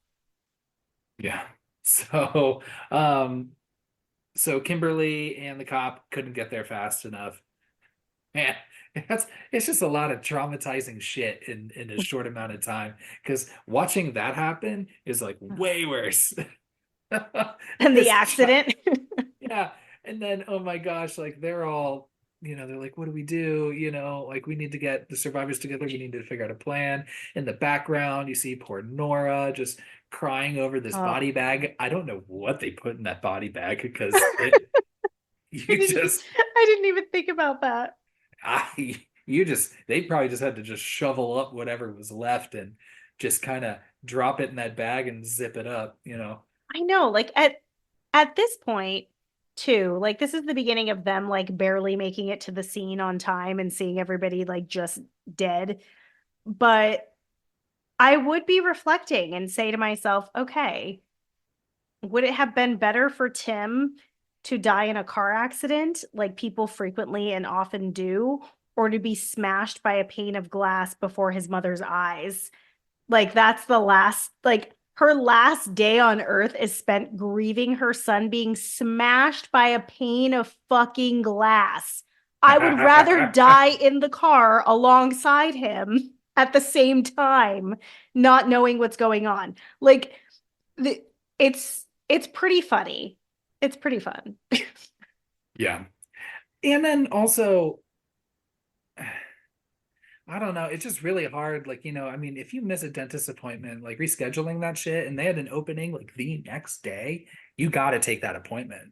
Yeah. So, um, so Kimberly and the cop couldn't get there fast enough. Man, it's just a lot of traumatizing shit in a short amount of time. Because watching that happen is like way worse. And the This accident. yeah. And then, oh my gosh, like they're all, they're like, what do we do? Like we need to get the survivors together. We need to figure out a plan. In the background, you see poor Nora just crying over this Oh, body bag. I don't know what they put in that body bag because you just, I didn't even think about that. they probably just had to just shovel up whatever was left and just kind of drop it in that bag and zip it up. I know, like at this point, too, like this is the beginning of them like barely making it to the scene on time and seeing everybody like just dead. But I would be reflecting and say to myself, okay, would it have been better for Tim to die in a car accident, like people frequently and often do, or to be smashed by a pane of glass before his mother's eyes? Like, that's the last, like, her last day on earth is spent grieving her son being smashed by a pane of fucking glass. I would rather die in the car alongside him at the same time, not knowing what's going on. Like, the, it's pretty funny. It's pretty fun. Yeah. And then also, I don't know, it's just really hard. Like, I mean, if you miss a dentist appointment, like rescheduling that shit and they had an opening like the next day, you got to take that appointment.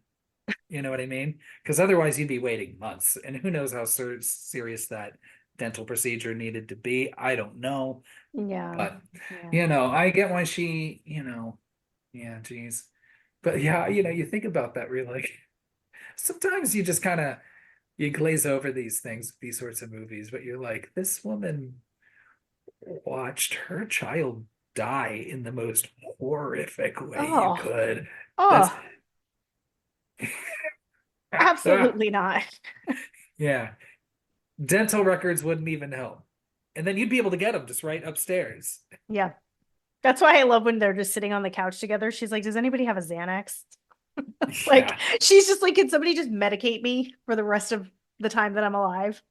You know what I mean? Because otherwise you'd be waiting months. And who knows how serious that dental procedure needed to be. I don't know. Yeah. But, Yeah. I get why yeah, geez. But yeah, you think about that really. Like, sometimes you just kind of you glaze over these things, these sorts of movies, but you're like, this woman watched her child die in the most horrific way you Oh, could. That's oh, absolutely not. yeah. Dental records wouldn't even help. And then you'd be able to get them just right upstairs. Yeah. That's why I love when they're just sitting on the couch together. She's like, "Does anybody have a Xanax?" Like, Yeah, she's just like, "Can somebody just medicate me for the rest of the time that I'm alive?"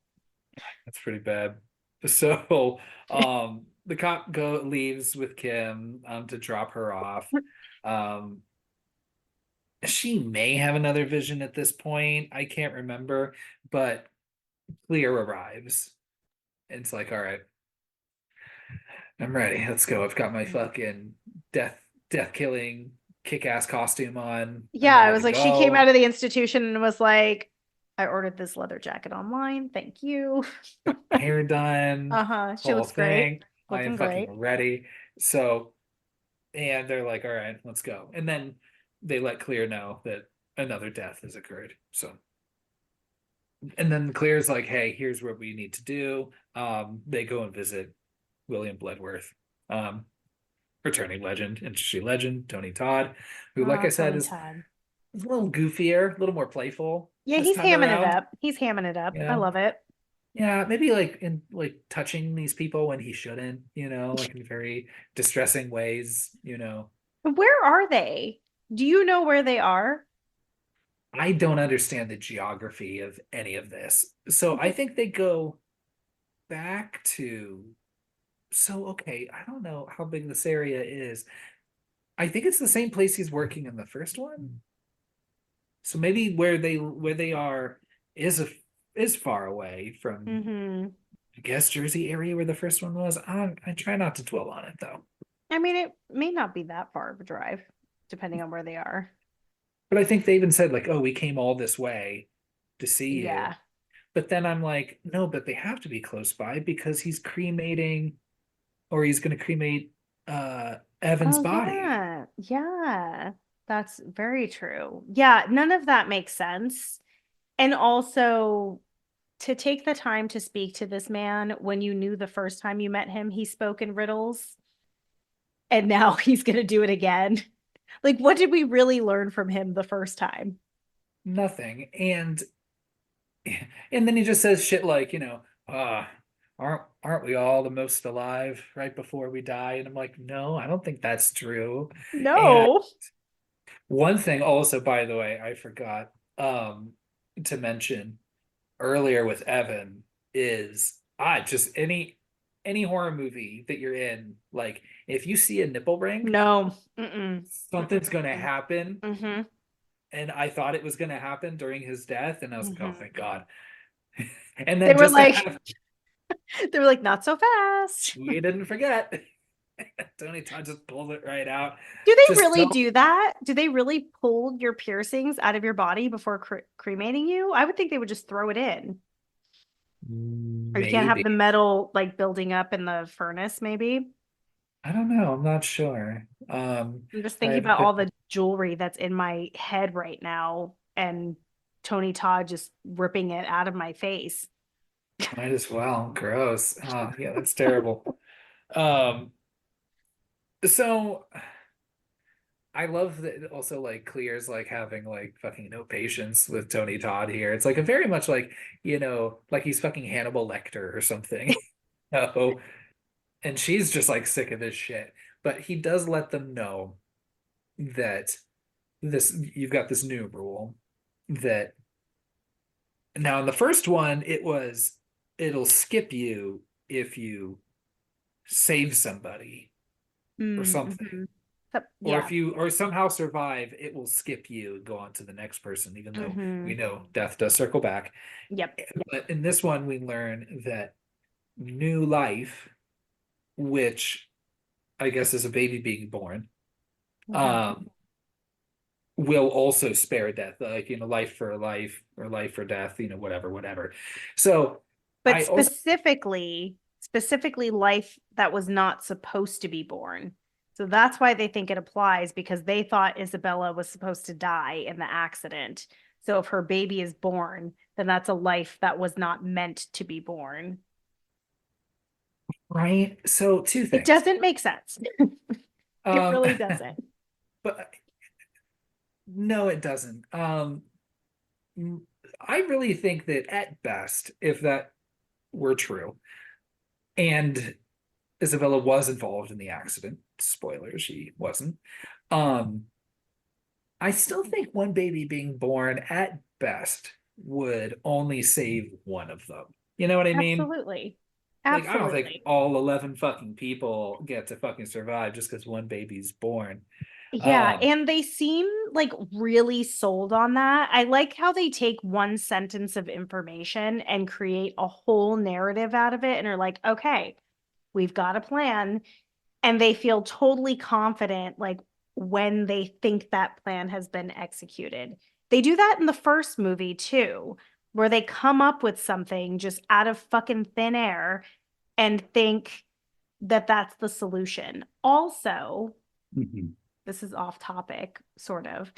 that's pretty bad. So, the cop leaves with Kim to drop her off. Um, she may have another vision at this point. I can't remember, but Clear arrives. It's like, all right, I'm ready. Let's go. I've got my fucking death killing kick ass costume on. I'm Yeah, I ready was to like, she came go. out of the institution and was like, I ordered this leather jacket online. Thank you. Hair done, Uh-huh. She whole looks great. thing. I am Looking fucking great. ready. So, and they're like, all right, let's go. And then they let Clear know that another death has occurred. So, and then Clear's like, hey, here's what we need to do. They go and visit William Bloodworth, returning legend, industry legend, Tony Todd, who, like Oh, I said, Tony is Todd. a little goofier, a little more playful Yeah, this he's time hamming it around. up. He's hamming it up. You I know, love it. yeah, maybe like in like touching these people when he shouldn't, like in very distressing ways. Where are they? Do you know where they are? I don't understand the geography of any of this. So I think they go back to, so okay, I don't know how big this area is. I think it's the same place he's working in the first one. So maybe where they are is is far away from, Mm-hmm. I guess, Jersey area where the first one was. I try not to dwell on it though. I mean, it may not be that far of a drive, depending on where they are. But I think they even said like, "Oh, we came all this way to see you." Yeah. But then I'm like, "No, but they have to be close by because he's cremating, or he's going to cremate Evan's Oh, body." yeah. Yeah. That's very true. Yeah, none of that makes sense. And also, to take the time to speak to this man when you knew the first time you met him, he spoke in riddles, and now he's going to do it again. Like, what did we really learn from him the first time? Nothing. And then he just says shit like, aren't we all the most alive right before we die? And I'm like, no, I don't think that's true. And No. one thing also, by the way, I forgot to mention earlier with Evan is just any horror movie that you're in, like if you see a nipple ring, No. Mm-mm. something's gonna happen. Mm-hmm. And I thought it was gonna happen during his death, and I was like, oh thank Mm-hmm. God. And They then were just to like, have they were like, not so fast. we didn't forget. Tony Todd just pulled it right out. Do they Just really so do that? Do they really pull your piercings out of your body before cremating you? I would think they would just throw it in. Or you can't have maybe. the metal like building up in the furnace, maybe. I don't know. I'm not sure. I'm just thinking I've about all been the jewelry that's in my head right now and Tony Todd just ripping it out of my face. might as well. Gross. Oh, yeah, that's terrible. Um, so I love that also like Clear's like having like fucking no patience with Tony Todd here. It's like a very much like he's fucking Hannibal Lecter or something. Oh, and she's just like sick of this shit. But he does let them know that you've got this new rule that now in the first one it'll skip you if you save somebody or something. Mm-hmm. Or if Yeah. you or somehow survive, it will skip you and go on to the next person, even though we Mm-hmm. know death does circle back. Yep. But in this one, we learn that new life, which I guess is a baby being born, Mm-hmm. um, will also spare death, like life for life or life for death, whatever, whatever. So But I also specifically life that was not supposed to be born. So that's why they think it applies because they thought Isabella was supposed to die in the accident. So if her baby is born, then that's a life that was not meant to be born. right. So two It things. doesn't make sense. It Um, really doesn't. but no, it doesn't. I really think that at best, if that were true, and Isabella was involved in the accident, spoiler, she wasn't. Um, I still think one baby being born at best would only save one of them. You know what I mean? Absolutely. Like, I don't think Absolutely. all 11 fucking people get to fucking survive just because one baby's born. Yeah, and they seem like really sold on that. I like how they take one sentence of information and create a whole narrative out of it and are like, okay, we've got a plan. And they feel totally confident, like when they think that plan has been executed. They do that in the first movie too, where they come up with something just out of fucking thin air and think that that's the solution. Also, Mhm. this is off topic, sort of.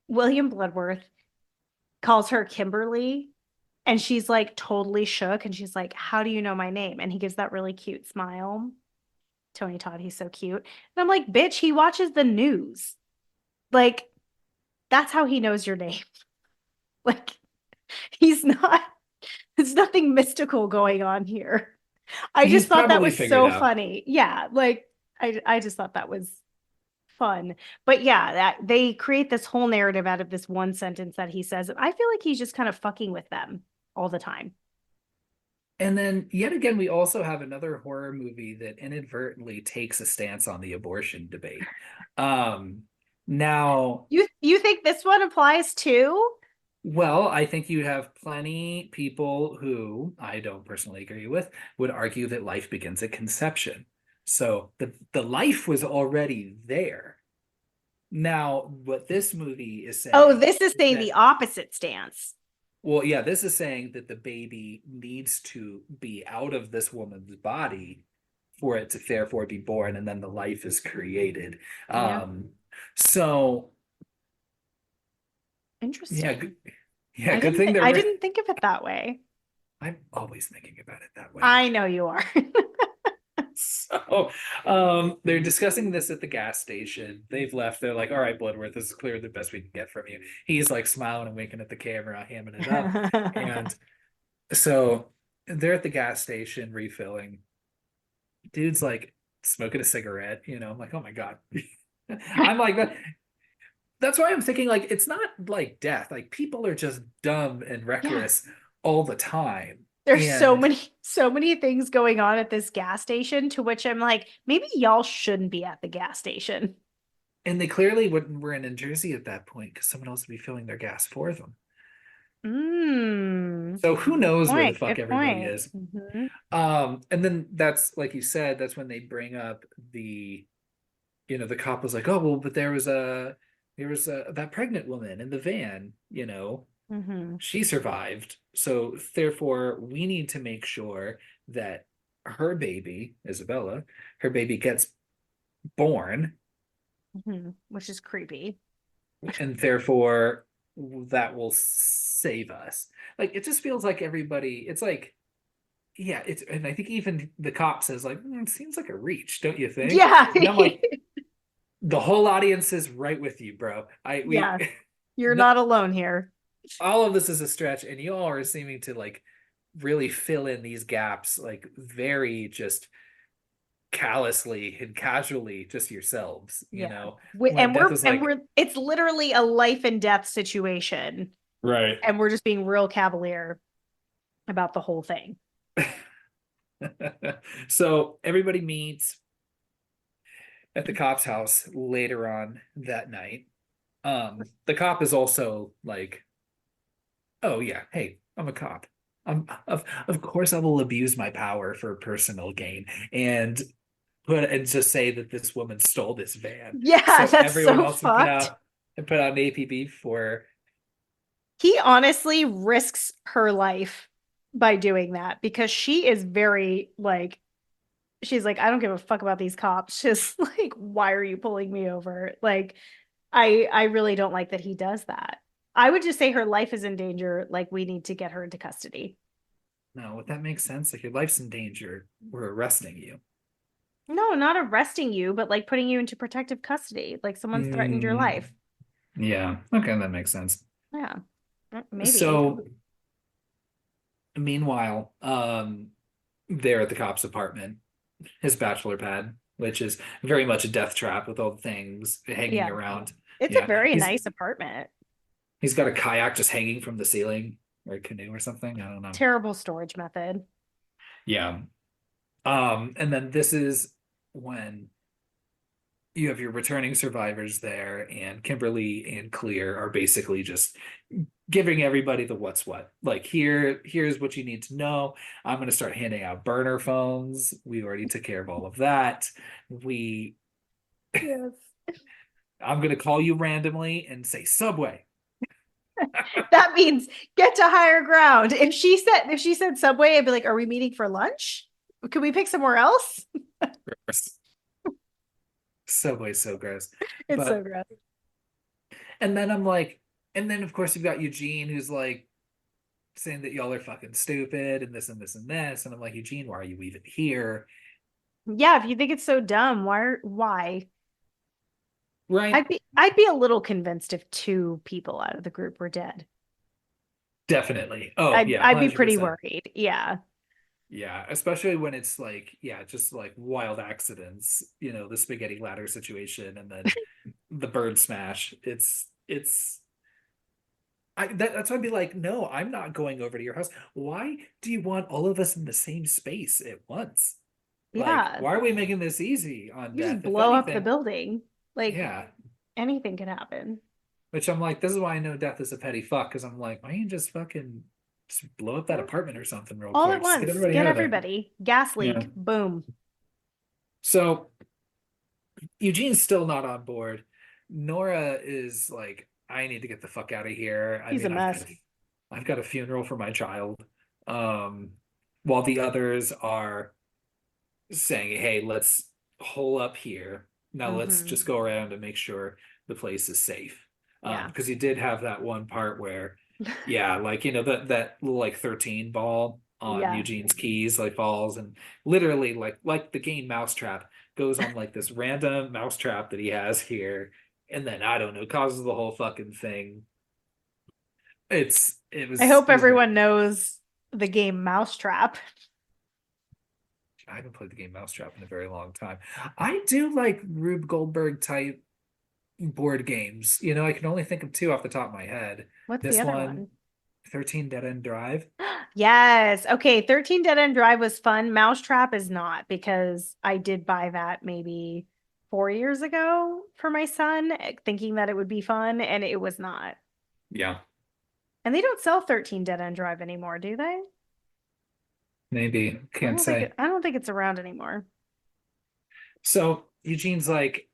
William Bloodworth calls her Kimberly, and she's like totally shook. And she's like, how do you know my name? And he gives that really cute smile. Tony Todd, he's so cute. And I'm like, bitch, he watches the news. Like, that's how he knows your name. Like, he's not, there's nothing mystical going on here. I He's just thought that probably was figured so out. funny. Yeah, like I just thought that was fun. But yeah, that they create this whole narrative out of this one sentence that he says. I feel like he's just kind of fucking with them all the time. And then yet again, we also have another horror movie that inadvertently takes a stance on the abortion debate. Um, now, You think this one applies too? well, I think you have plenty people who I don't personally agree with would argue that life begins at conception. So the life was already there. Now, what this movie is Oh, saying this is is saying the that, opposite stance. well, yeah, this is saying that the baby needs to be out of this woman's body for it to therefore be born, and then the life is created. Yeah, Um, so yeah, interesting. yeah, good thing they're. I didn't think of it that way. I'm always thinking about it that way. I know you are. So, they're discussing this at the gas station. They've left. They're like, "All right, Bloodworth, this is clearly the best we can get from you." He's like smiling and winking at the camera, hamming it up, and so they're at the gas station refilling. Dude's like smoking a cigarette. I'm like, "Oh my God." I'm like that. That's why I'm thinking like it's not like death. Like people are just dumb and Yeah. reckless all the time. There's And so many things going on at this gas station to which I'm like, maybe y'all shouldn't be at the gas station. and they clearly wouldn't were in Jersey at that point because someone else would be filling their gas for them. Mm, So who knows where the point. fuck Good everybody point. is. Mm-hmm. And then that's like you said, that's when they bring up the cop was like, oh well, but there was that pregnant woman in the van. Mm-hmm. She survived. So therefore, we need to make sure that her baby, Isabella, her baby gets born, Mm-hmm. Which is creepy. and therefore that will save us. Like it just feels like everybody, it's like, yeah, and I think even the cop says, like, it seems like a reach, don't you think? Yeah. And I'm like, the whole audience is right with you, bro. I we Yeah. You're no, not alone here. all of this is a stretch, and you all are seeming to like really fill in these gaps like very just callously and casually just yourselves, Yeah. when death is like, It's literally a life and death situation. right. And we're just being real cavalier about the whole thing. So everybody meets at the cop's house later on that night. The cop is also like, oh yeah, hey, I'm a cop. Of course I will abuse my power for personal gain and just say that this woman stole this van. Yeah, So that's everyone so else can put fucked. out and put out an APB for. He honestly risks her life by doing that because she is very like she's like, I don't give a fuck about these cops. Just like, why are you pulling me over? Like, I really don't like that he does that. I would just say her life is in danger. Like, we need to get her into custody. No, would that make sense? Like your life's in danger. We're arresting you. No, not arresting you, but like putting you into protective custody. Like someone's threatened your Mm, life. yeah. Okay, that makes sense. Yeah, maybe. So meanwhile, they're at the cop's apartment, his bachelor pad, which is very much a death trap with all the things hanging Yeah, around. it's a Yeah. very He's nice apartment. he's got a kayak just hanging from the ceiling or a canoe or something. I don't know. Terrible storage method. Yeah. And then this is when you have your returning survivors there, and Kimberly and Clear are basically just giving everybody the what's what. Like, here's what you need to know. I'm going to start handing out burner phones. We already took care of all of that. We Yes. I'm going to call you randomly and say Subway. That means get to higher ground. If she said Subway, I'd be like, are we meeting for lunch? Can we pick somewhere else? Subway's so gross. It's so But gross. and then I'm like, and then of course you've got Eugene who's like saying that y'all are fucking stupid and this and this and this. And I'm like, Eugene, why are you even here? Yeah, if you think it's so dumb, why? Right? I'd be a little convinced if two people out of the group were dead. Definitely. Oh, I'd yeah, I'd be pretty 100%. worried. Yeah. Yeah, especially when it's like, yeah, just like wild accidents, the spaghetti ladder situation and then the bird smash. That's why I'd be like, no, I'm not going over to your house. Why do you want all of us in the same space at once? Like, Yeah. why are we making this easy on You just death? If blow up the anything, building. Like yeah. anything could happen. Which I'm like, this is why I know death is a petty fuck, because I'm like, why don't you just fucking just blow up that apartment or something real All at quick? Just get once. everybody Get out of there. everybody. Gas Yeah. leak. Boom. So Eugene's still not on board. Nora is like, I need to get the fuck out of here. I He's a mean, mess. I've got a funeral for my child. Um, while the others are saying, hey, let's hole up here. Now let's just Hmm. go around and make sure the place is safe. Yeah. Because you did have that one part where, yeah, like that little like 13 ball on Yeah. Eugene's keys like falls and literally like the game Mousetrap goes on like this random mousetrap that he has here, and then I don't know, causes the whole fucking thing. It I was hope it was very everyone knows the game Mousetrap. I haven't played the game Mousetrap in a very long time. I do like Rube Goldberg type board games. I can only think of two off the top of my head. What's the This other one, one? 13 Dead End Drive. Yes. Okay. 13 Dead End Drive was fun. Mousetrap is not because I did buy that maybe 4 years ago for my son, thinking that it would be fun, and it was not. Yeah, And they don't sell 13 Dead End Drive anymore, do they? maybe. Can't say. I don't think it's around anymore. So Eugene's like,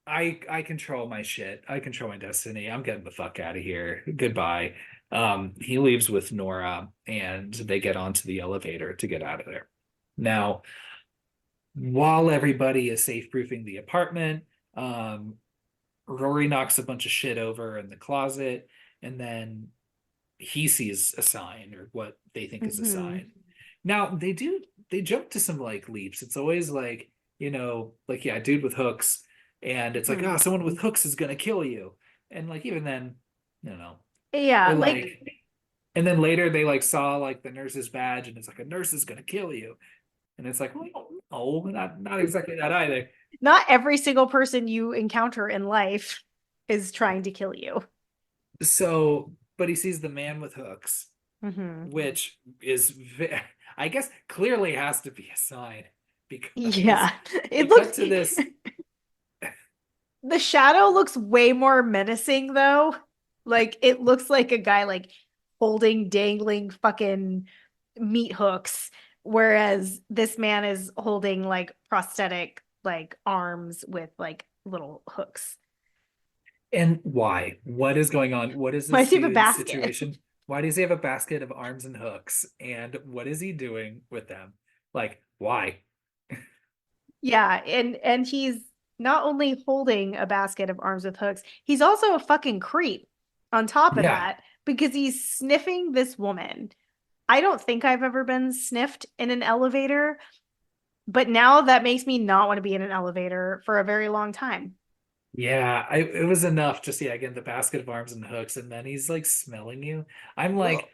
I control my shit. I control my destiny. I'm getting the fuck out of here. Goodbye. He leaves with Nora and they get onto the elevator to get out of there. Now, while everybody is safe proofing the apartment, um, Rory knocks a bunch of shit over in the closet, and then he sees a sign or what they think is a Hmm. sign. Now they jump to some like leaps. It's always like, like yeah, dude with hooks, and it's like, Hmm. oh, someone with hooks is gonna kill you. And like even then, you know, Yeah, or like like and then later they like saw like the nurse's badge and it's like a nurse is gonna kill you. And it's like, well, no, not exactly that either. not every single person you encounter in life is trying to kill you. So, but he sees the man with hooks, Hmm. which I guess clearly has to be a sign because Yeah, they it looks cut to this. the shadow looks way more menacing though. Like it looks like a guy like holding dangling fucking meat hooks, whereas this man is holding like prosthetic like arms with like little hooks. And why? What is going on? What is Why this does he have a dude's basket? situation? Why does he have a basket of arms and hooks? And what is he doing with them? Like, why? Yeah, and he's not only holding a basket of arms with hooks, he's also a fucking creep on top of Yeah. that because he's sniffing this woman. I don't think I've ever been sniffed in an elevator, but now that makes me not want to be in an elevator for a very long time. Yeah, it was enough just yeah, again, the basket of arms and hooks, and then he's like smelling you. I'm Ugh. like,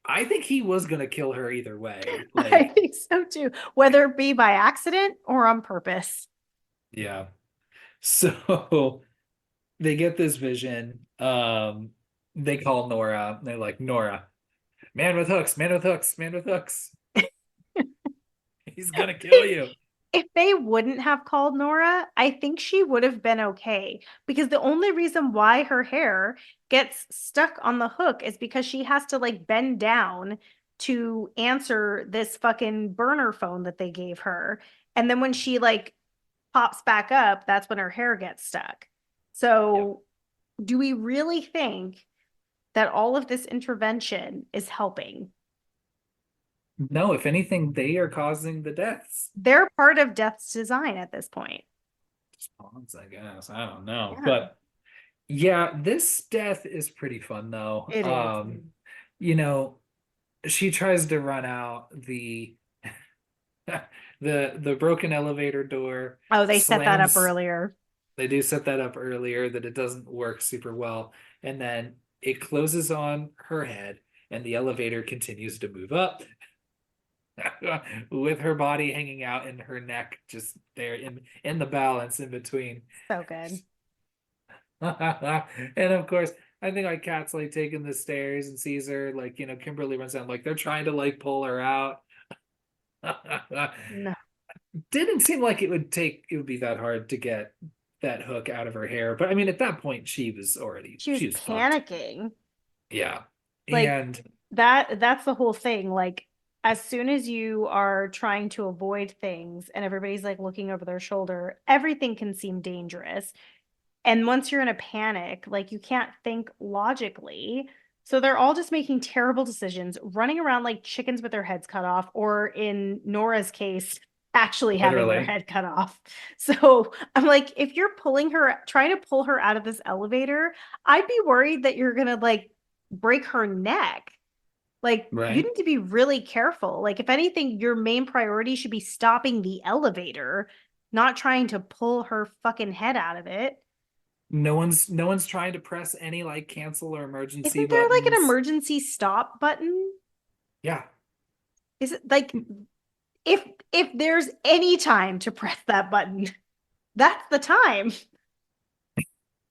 I think he was gonna kill her either way. I Like, think so too, whether it be by accident or on purpose. yeah. So they get this vision. They call Nora. They're like, Nora, man with hooks, man with hooks, man with hooks. He's gonna kill you. if they wouldn't have called Nora, I think she would have been okay. Because the only reason why her hair gets stuck on the hook is because she has to like bend down to answer this fucking burner phone that they gave her. And then when she like pops back up, that's when her hair gets stuck. Yep. So, do we really think that all of this intervention is helping? No, if anything, they are causing the deaths. They're part of death's design at this point. Spawns, I guess. I don't know. Yeah, But yeah, this death is pretty fun though. it is. You know, she tries to run out the broken elevator door Oh, they set that up slams. earlier. They do set that up earlier that it doesn't work super well, and then it closes on her head and the elevator continues to move up with her body hanging out and her neck just there in the balance in between. So good. And of course, I think like Kat's like taking the stairs and sees her, like, Kimberly runs down, like they're trying to like pull her out. No, Didn't seem like it would be that hard to get that hook out of her hair. But I mean, at that point, she was she was fucked. panicking. Yeah. Like And that's the whole thing. Like as soon as you are trying to avoid things and everybody's like looking over their shoulder, everything can seem dangerous. And once you're in a panic, like you can't think logically. So they're all just making terrible decisions, running around like chickens with their heads cut off, or in Nora's case, actually having their literally, head cut off. So I'm like, if you're pulling her, trying to pull her out of this elevator, I'd be worried that you're gonna like break her neck. Like, you right? need to be really careful. Like, if anything, your main priority should be stopping the elevator, not trying to pull her fucking head out of it. No one's trying to press any like cancel or emergency Isn't there like an buttons. emergency stop button? Yeah. Is it like if there's any time to press that button, that's the time.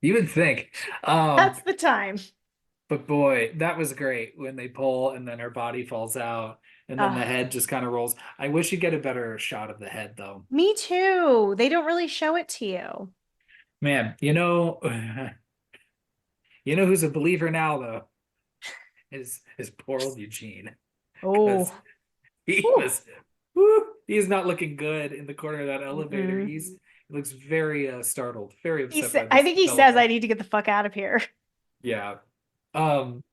You would think. Um, That's the time. but boy, that was great when they pull and then her body falls out and then the Ugh, head just kind of rolls. I wish you get a better shot of the head though. me too. They don't really show it to you. Man, you know who's a believer now though is poor old Eugene because Oh, he whew. was he's not looking good in the corner of that elevator. Mm-mm. He looks very startled, very He upset said, by I this think he says, I development. need to get the fuck out of here. Yeah. Um,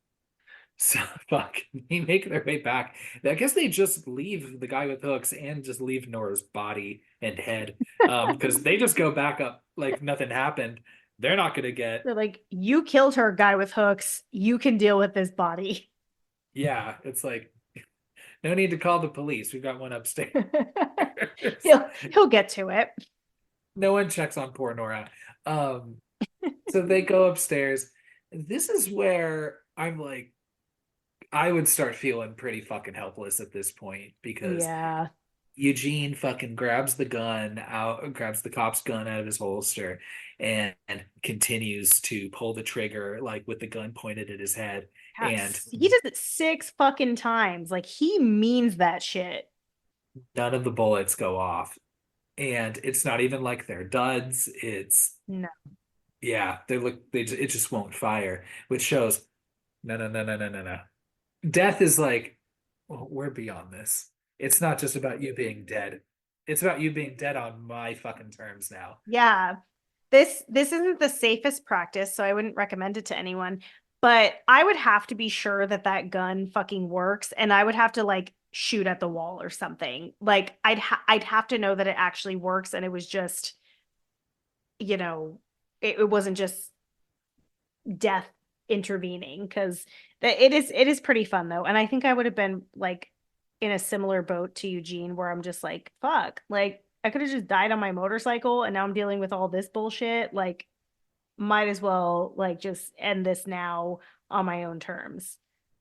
so fuck, they make their way back. I guess they just leave the guy with hooks and just leave Nora's body and head. Because they just go back up like nothing happened. They're not gonna get, They're like, you killed her, guy with hooks. You can deal with this body. yeah, it's like no need to call the police. We've got one upstairs. He'll get to it. No one checks on poor Nora. Um, so they go upstairs. This is where I'm like, I would start feeling pretty fucking helpless at this point because Yeah. Eugene fucking grabs the cop's gun out of his holster and continues to pull the trigger, like with the gun pointed at his head. And He does it six fucking times. Like he means that shit. none of the bullets go off. And it's not even like they're duds. No. Yeah, it just won't fire, which shows no, no, no, no, no, no, no. Death is like, well, we're beyond this. It's not just about you being dead. It's about you being dead on my fucking terms now. Yeah. This isn't the safest practice, so I wouldn't recommend it to anyone. But I would have to be sure that that gun fucking works, and I would have to like shoot at the wall or something. Like I'd have to know that it actually works, and it was just, you know, it wasn't just death intervening because it is pretty fun though. And I think I would have been like in a similar boat to Eugene where I'm just like, fuck, like I could have just died on my motorcycle and now I'm dealing with all this bullshit. Like, might as well like just end this now on my own terms.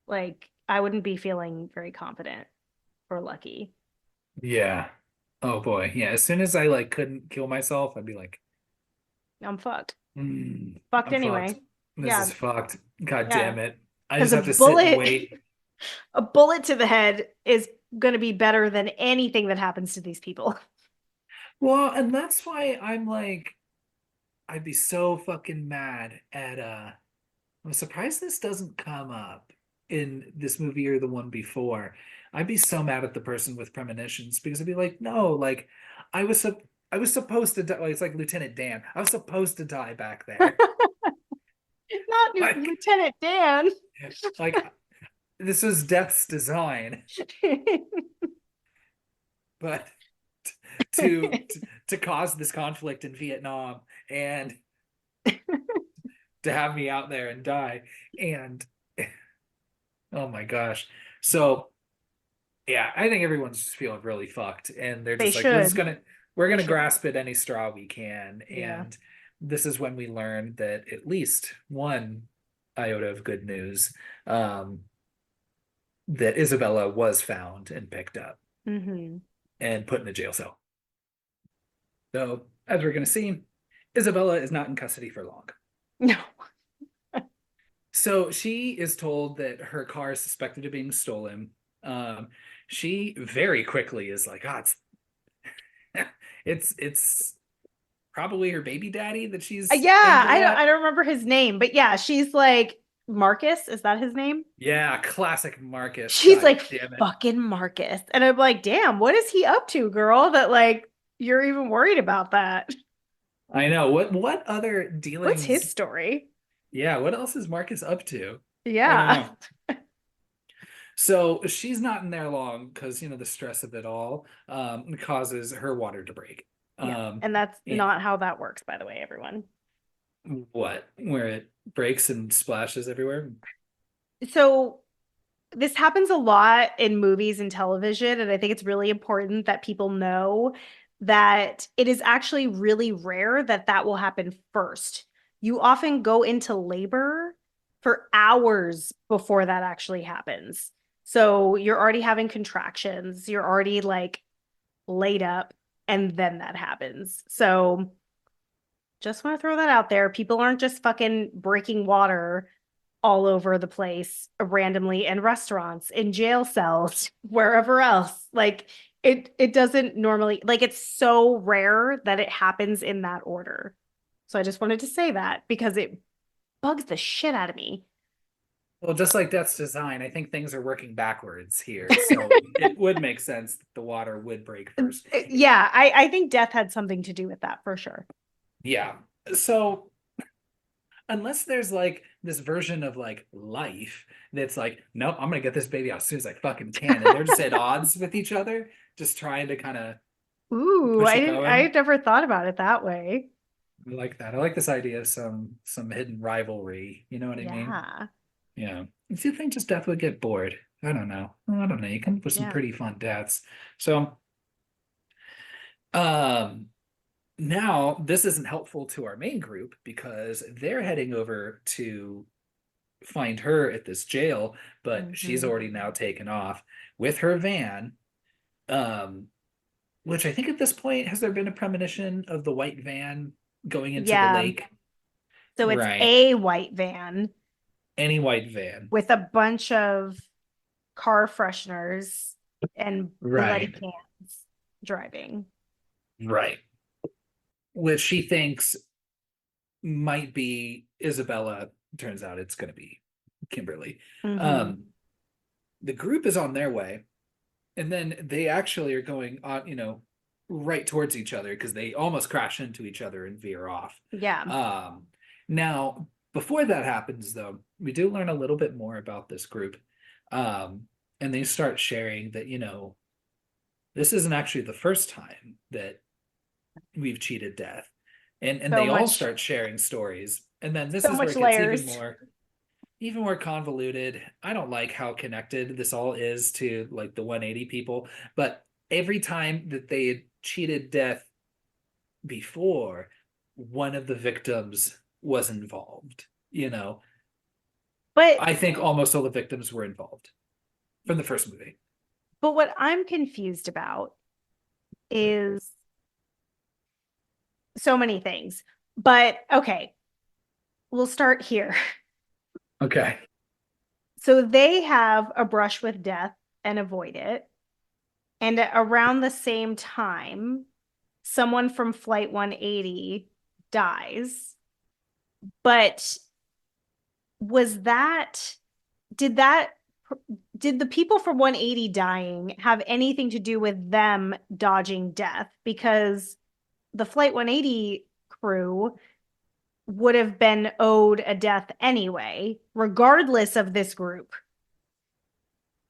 Like, I wouldn't be feeling very confident or lucky. Yeah. Oh boy. Yeah. As soon as I like couldn't kill myself, I'd be like, I'm fucked. Fucked I'm fucked. anyway. This Yeah, is fucked. God yeah. damn it. I Because just have to sit and wait. a bullet to the head is going to be better than anything that happens to these people. Well, and that's why I'm like, I'd be so fucking mad at I'm surprised this doesn't come up in this movie or the one before. I'd be so mad at the person with premonitions because I'd be like, no, like I was sup I was supposed to die. Like, it's like Lieutenant Dan. I was supposed to die back there. Not Like, Lieutenant Dan. like this was death's design, but to cause this conflict in Vietnam and to have me out there and die. And oh my gosh. So yeah, I think everyone's just feeling really fucked, and they're They just like, should. we're They gonna should. grasp at any straw we can, Yeah. and this is when we learn that at least one iota of good news, um, that Isabella was found and picked up Hmm. and put in a jail cell. So, as we're gonna see, Isabella is not in custody for long. No. So she is told that her car is suspected of being stolen. Um, she very quickly is like, ah, it's probably her baby daddy that she's Yeah, angry I at. don't remember his name, but yeah, she's like Marcus, is that his name? Yeah, classic Marcus. She's God like damn it. fucking Marcus. And I'm like, damn, what is he up to, girl? That like you're even worried about that. I know. What other What's his dealings? story? Yeah, what else is Marcus up to? I don't Yeah. know. So she's not in there long because the stress of it all causes her water to break. Yeah. Um, And that's and not how that works, by the way, everyone. what? Where it breaks and splashes everywhere? So this happens a lot in movies and television, and I think it's really important that people know that it is actually really rare that that will happen first. You often go into labor for hours before that actually happens. So you're already having contractions, you're already like laid up, and then that happens. So just want to throw that out there. People aren't just fucking breaking water all over the place randomly in restaurants, in jail cells, wherever else. Like it doesn't normally like it's so rare that it happens in that order. So I just wanted to say that because it bugs the shit out of me. Well, just like Death's design, I think things are working backwards here. So it would make sense that the water would break first. Yeah, I think death had something to do with that for sure. Yeah. So unless there's like this version of like life that's like, nope, I'm gonna get this baby out as soon as I fucking can. And they're just at odds with each other, just trying to kind of Ooh, push I it didn't I going. never thought about it that way. I like that. I like this idea of some hidden rivalry. You know what I mean? Yeah. Yeah. Do you think just death would get bored? I don't know. I don't know. You come up with some Yeah. pretty fun deaths. So, um, now this isn't helpful to our main group because they're heading over to find her at this jail, but she's Hmm. already now taken off with her van. Um, which I think at this point, has there been a premonition of the white van going into the Yeah. lake? So it's Right. a white van Any white van. with a bunch of car fresheners and bloody Right. cans driving. Right. Which she thinks might be Isabella. Turns out it's going to be Kimberly. Hmm. Um, the group is on their way, and then they actually are going on, right towards each other because they almost crash into each other and veer off. Yeah. Um, now, before that happens, though, we do learn a little bit more about this group. Um, and they start sharing that, this isn't actually the first time that we've cheated death. And So they all much, start sharing stories. And then this so is where much it gets layers. even more convoluted. I don't like how connected this all is to like the 180 people, but every time that they had cheated death before, one of the victims was involved. But I think almost all the victims were involved from the first movie. what I'm confused about is so many things. But okay, we'll start here. Okay. So they have a brush with death and avoid it. And around the same time, someone from Flight 180 dies. But was that, did that, did the people from 180 dying have anything to do with them dodging death? Because the Flight 180 crew would have been owed a death anyway, regardless of this group,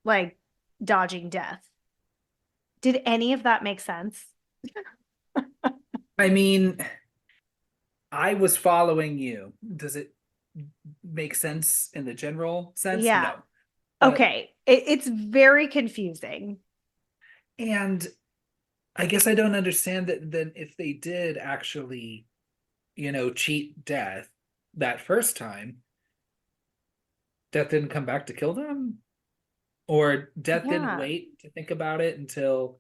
like dodging death. Did any of that make sense? I mean, I was following you. Does it make sense in the general sense? Yeah. No. But Okay. It's very confusing. and I guess I don't understand that then if they did actually, cheat death that first time, death didn't come back to kill them? Or death didn't Yeah. wait to think about it until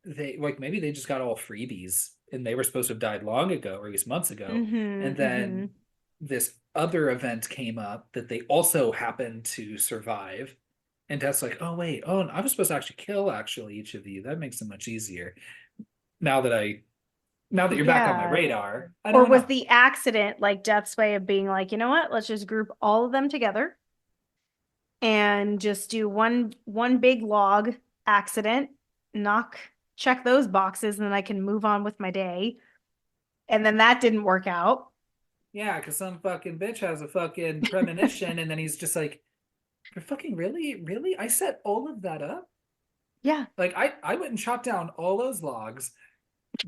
they like maybe they just got all freebies and they were supposed to have died long ago or at least months ago. And Mm-hmm. then this other event came up that they also happened to survive. And Death's like, oh wait, oh, I was supposed to actually kill each of you. That makes it much easier. Now that I now that you're back on my Yeah. radar, I Or don't was know. the accident like Death's way of being like, you know what? Let's just group all of them together and just do one big log accident, knock check those boxes, and then I can move on with my day. And then that didn't work out. Yeah, because some fucking bitch has a fucking premonition, and then he's just like, "You're fucking really, really? I set all of that up. Yeah. Like, I went and chopped down all those logs,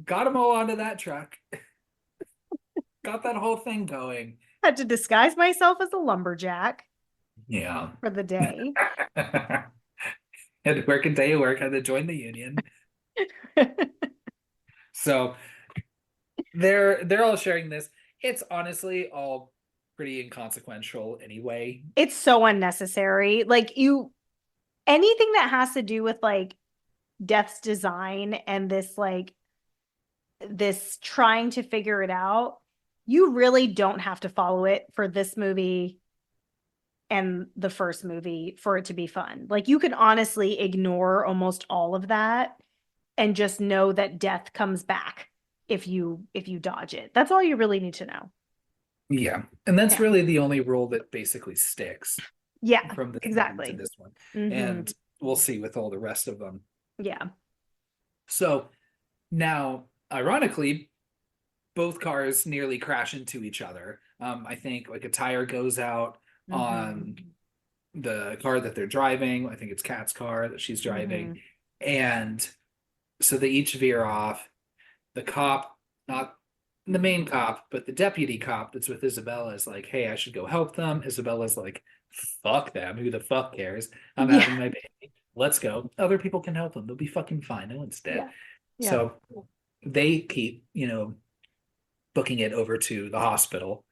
got them all onto that truck, got that whole thing going." Had to disguise myself as a lumberjack Yeah. for the day. Had to work a day of work, had to join the union. So they're all sharing this. It's honestly all pretty inconsequential anyway. It's so unnecessary. Like anything that has to do with like Death's design and this trying to figure it out, you really don't have to follow it for this movie and the first movie for it to be fun. Like you can honestly ignore almost all of that and just know that death comes back if you dodge it. That's all you really need to know. Yeah. And that's Yeah. really the only rule that basically sticks Yeah, from this movie to exactly. this one. Hmm. And we'll see with all the rest of them. Yeah. So now, ironically, both cars nearly crash into each other. I think like a tire goes out Hmm. on the car that they're driving. I think it's Kat's car that she's driving. Hmm. And so they each veer off. The cop, not the main cop, but the deputy cop that's with Isabella is like, hey, I should go help them. Isabella's like, fuck them. Who the fuck cares? I'm Yeah. having my baby. Let's go. Other people can help them. They'll be fucking fine. No one's dead. Yeah. Yeah. So they keep, booking it over to the hospital.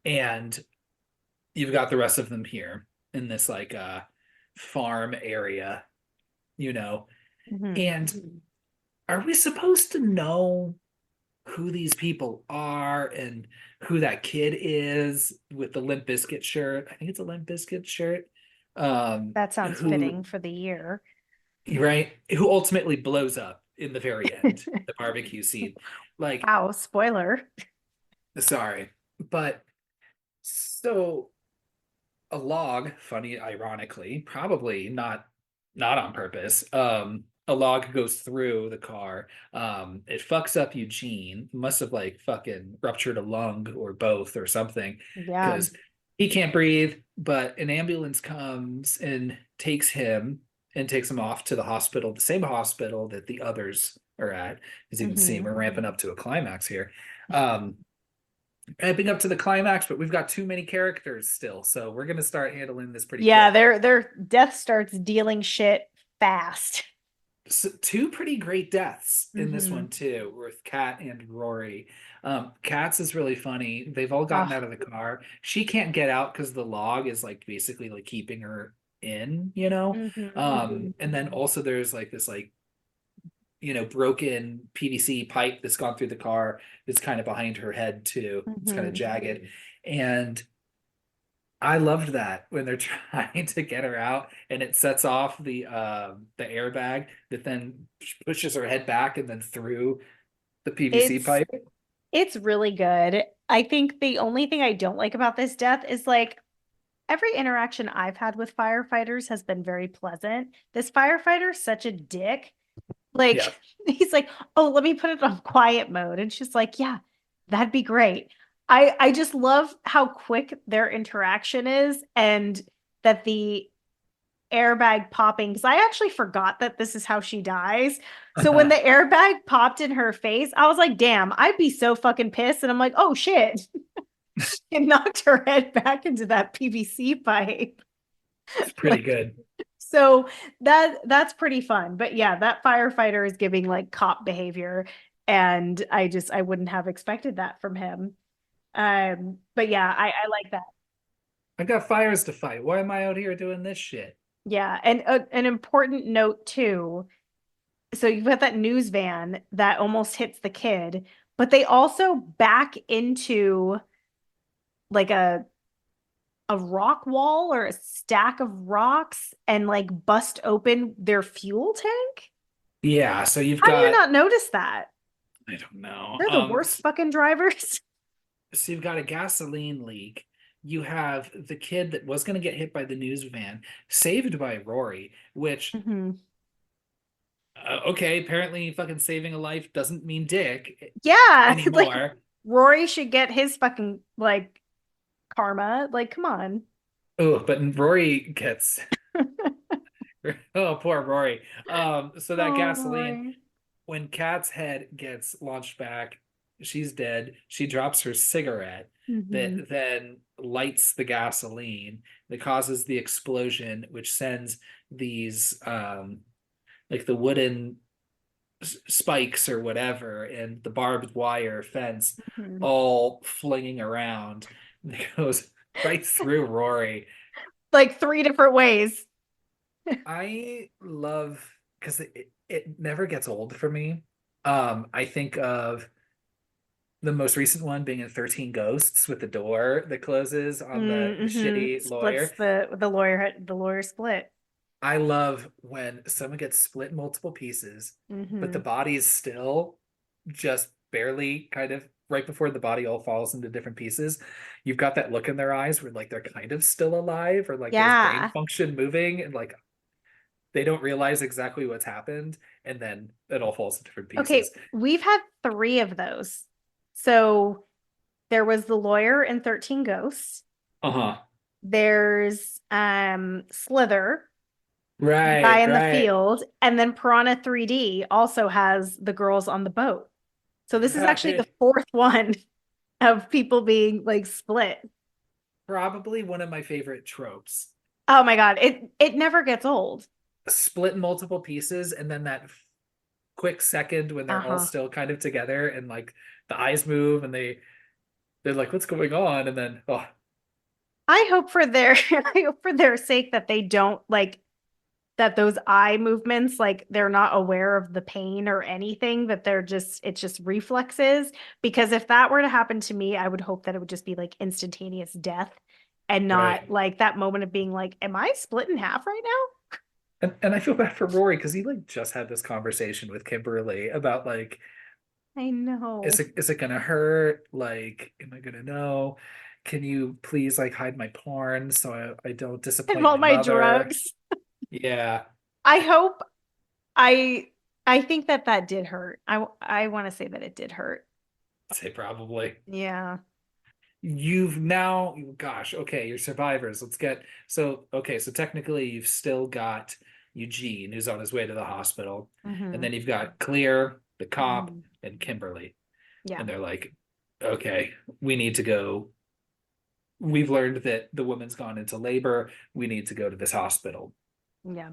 And you've got the rest of them here in this like farm area, you know. Hmm. And are we supposed to know who these people are and who that kid is with the Limp Bizkit shirt? I think it's a Limp Bizkit shirt. That sounds Who fitting for the year. right? Who ultimately blows up in the very end, the barbecue scene. Like, Wow, spoiler. sorry, but so a log, funny, ironically, probably not on purpose. A log goes through the car. It fucks up Eugene. Must have like fucking ruptured a lung or both or something Yeah. because he can't breathe. But an ambulance comes and takes him off to the hospital, the same hospital that the others are at. As you can see, Hmm. we're ramping up to a climax here. Um, Ramping up to the climax, but we've got too many characters still, so we're gonna start handling this pretty Yeah, quick. their death starts dealing shit fast. So, two pretty great deaths in this Hmm. one too, with Kat and Rory. Kat's is really funny. They've all gotten Oh. out of the car. She can't get out because the log is like basically like keeping her in, you know. Hmm. And then also there's like this like broken PVC pipe that's gone through the car that's kind of behind her head too. It's kind of Hmm. jagged, and I loved that when they're trying to get her out and it sets off the airbag that then pushes her head back and then through The PVC It's pipe. it's really good. I think the only thing I don't like about this death is like every interaction I've had with firefighters has been very pleasant. This firefighter's such a dick. Yeah. Like he's like, "Oh, let me put it on quiet mode." And she's like, "Yeah, that'd be great." I just love how quick their interaction is and that the airbag popping because I actually forgot that this is how she dies. So when the airbag popped in her face, I was like, "Damn, I'd be so fucking pissed." And I'm like, "Oh shit." It knocked her head back into that PVC pipe. It's pretty Like good. so that's pretty fun. But yeah, that firefighter is giving like cop behavior and I wouldn't have expected that from him. But yeah, I like that. I got fires to fight. Why am I out here doing this shit? Yeah, and an important note too. So you've got that news van that almost hits the kid, but they also back into like a rock wall or a stack of rocks and like bust open their fuel tank. Yeah, so you've How do you got not notice that? I don't know. They're the worst fucking drivers. So you've got a gasoline leak. You have the kid that was going to get hit by the news van, saved by Rory, which Mhm. okay, apparently fucking saving a life doesn't mean dick Yeah, like anymore. Rory should get his fucking like karma. Like, come on. Oh, but Rory gets oh poor Rory. So that Oh, gasoline, Rory. when Kat's head gets launched back, she's dead. She drops her cigarette Hmm. that then lights the gasoline that causes the explosion, which sends these like the wooden spikes or whatever and the barbed wire fence Hmm. all flinging around. It goes right through Rory. Like three different ways. I love because it never gets old for me. I think of the most recent one being in 13 Ghosts with the door that closes on the Mm-hmm. shitty Splits lawyer. the lawyer split. I love when someone gets split in multiple pieces, but the Hmm. body is still just barely kind of right before the body all falls into different pieces. You've got that look in their eyes where like they're kind of still alive or like there's brain Yeah. function moving and like they don't realize exactly what's happened and then it all falls into different Okay, pieces. we've had three of those. So there was the lawyer in 13 Ghosts. Uh-huh. There's Slither, the guy Right, in the right. field, and then Piranha 3D also has the girls on the boat. So this is actually the fourth one of people being like split. Probably one of my favorite tropes. Oh my God, it never gets old. Split in multiple pieces and then that quick second when they're all Uh-huh. still kind of together and like the eyes move and they're like what's going on and then oh I hope for their I hope for their sake that they don't like that those eye movements like they're not aware of the pain or anything that they're just it's just reflexes because if that were to happen to me I would hope that it would just be like instantaneous death and not right. like that moment of being like am I split in half right now? And I feel bad for Rory because he like just had this conversation with Kimberly about like I know. is it gonna hurt? Like, am I gonna know? Can you please like hide my porn so I don't And disappoint all my my mother? drugs. Yeah, I hope I I think that that did hurt. I want to say that it did hurt. I'd say probably. Yeah. You've now, gosh, okay, you're survivors. Let's get so okay, so technically you've still got Eugene who's on his way to the hospital, and Hmm. then you've got Clear, the cop, Hmm. and Kimberly. Yeah. And they're like, okay, we need to go. We've learned that the woman's gone into labor. We need to go to this hospital. Yeah.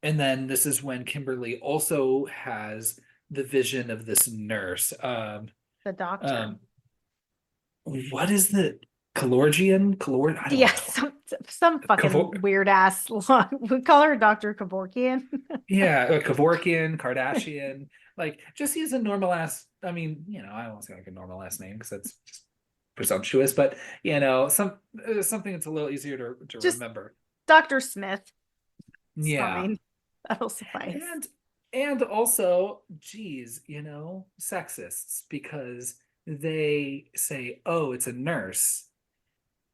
And then this is when Kimberly also has the vision of this nurse. The doctor. Um, what is the Calorgian? Calor, I don't Yeah, know. some fucking Cavor weird ass long. We call her Dr. Kevorkian. yeah, Kevorkian, Kardashian. Like, just use a normal ass. I mean, I don't say like a normal last name because that's just presumptuous, but something that's a little easier to Just remember. Dr. Smith. It's Yeah. fine. That'll suffice. And And also, geez, sexists, because they say, oh, it's a nurse.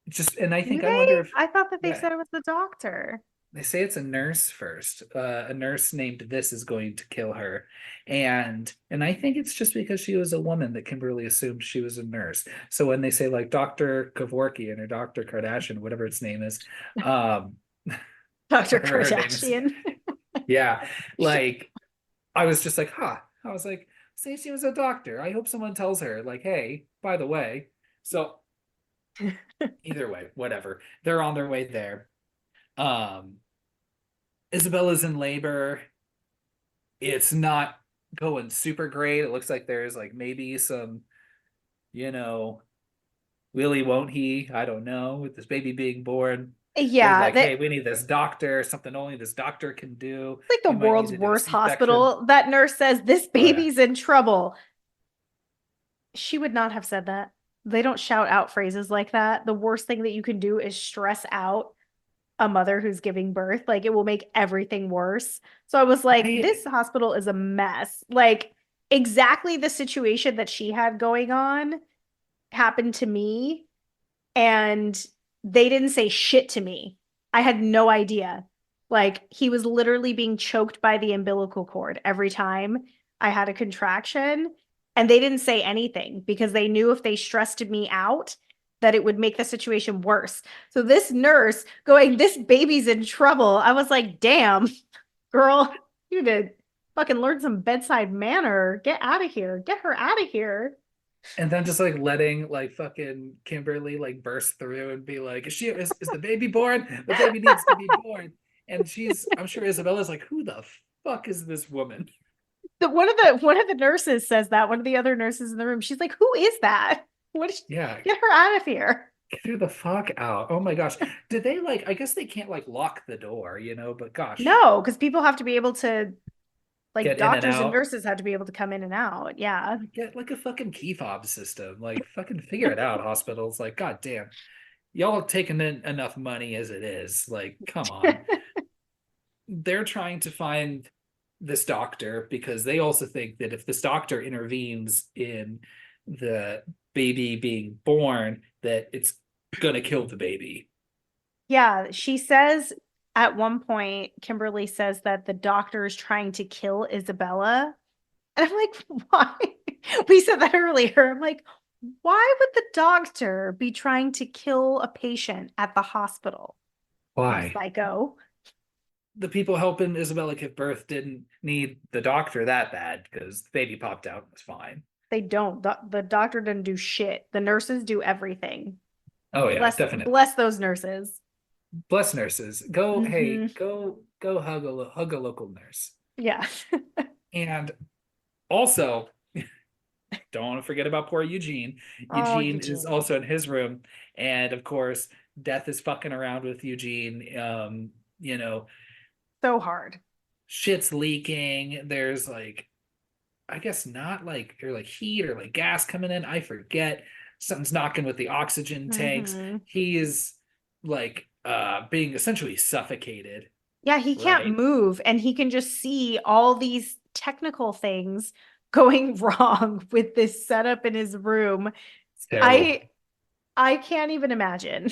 Just, and I Do think, I they? wonder if, I thought that they yeah, said it was the doctor. they say it's a nurse first. A nurse named this is going to kill her. And I think it's just because she was a woman that Kimberly assumed she was a nurse. So when they say like Dr. Kevorkian or Dr. Kardashian, whatever its name is, um, Dr. whatever her name is, Kardashian. yeah, like I was just like, huh. I was like, say she was a doctor. I hope someone tells her, like, hey, by the way. So either way, whatever. They're on their way there. Um, Isabella's in labor. It's not going super great. It looks like there's like maybe some, you know, Willie won't he? I don't know, with this baby being born. They're Yeah, like, that hey, we need this doctor, something only this doctor can do. like the We might need world's to do a worst C-section. hospital. That nurse says this Oh yeah. baby's in trouble. She would not have said that. They don't shout out phrases like that. The worst thing that you can do is stress out a mother who's giving birth. Like it will make everything worse. So I was like, I this hospital is a mess. Like exactly the situation that she had going on happened to me, and they didn't say shit to me. I had no idea. Like he was literally being choked by the umbilical cord every time I had a contraction, and they didn't say anything because they knew if they stressed me out that it would make the situation worse. So this nurse going, "This baby's in trouble." I was like, "Damn, girl, you did fucking learn some bedside manner. Get out of here. Get her out of here." and then just like letting like fucking Kimberly like burst through and be like, is the baby born? The baby needs to be born. And I'm sure Isabella's like, who the fuck is this woman? One of the nurses says that. One of the other nurses in the room, she's like, "Who is that? What is Yeah, Get her out of here." get her the fuck out. Oh my gosh. Did they like, I guess they can't like lock the door, but gosh, No, because people have to be able to, like get in and doctors and out. nurses have to be able to come in and out. Yeah. Get like a fucking key fob system. Like fucking figure it out, hospitals. Like, god damn. Y'all have taken in enough money as it is. Like, come on. They're trying to find this doctor because they also think that if this doctor intervenes in the baby being born, that it's gonna kill the baby. Yeah, she says at one point, Kimberly says that the doctor is trying to kill Isabella. And I'm like, why? We said that earlier. I'm like, why would the doctor be trying to kill a patient at the hospital? You Why? psycho. The people helping Isabella give birth didn't need the doctor that bad because the baby popped out and was fine. They don't. The doctor didn't do shit. The nurses do everything. Oh yeah, Bless definitely. bless those nurses. Bless nurses. Go, hey, Hmm. go hug a local nurse. Yeah. And also, don't want to forget about poor Eugene. Oh, Eugene is Eugene. also in his room, and of course, Death is fucking around with Eugene. So hard. Shit's leaking. There's like, I guess not like or like heat or like gas coming in. I forget. Something's knocking with the oxygen tanks. Hmm. He is like being essentially suffocated, Yeah, he can't right? move and he can just see all these technical things going wrong with this setup in his room. It's terrible. I I can't even imagine.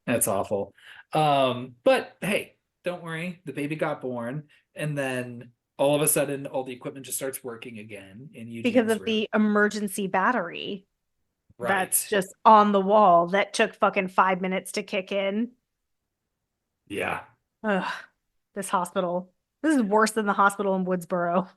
That's awful. But hey, don't worry. The baby got born, and then all of a sudden, all the equipment just starts working again in Because Eugene's of room. the emergency battery that's Right. just on the wall that took fucking 5 minutes to kick in. Yeah. Ugh, this hospital. This is worse than the hospital in Woodsboro.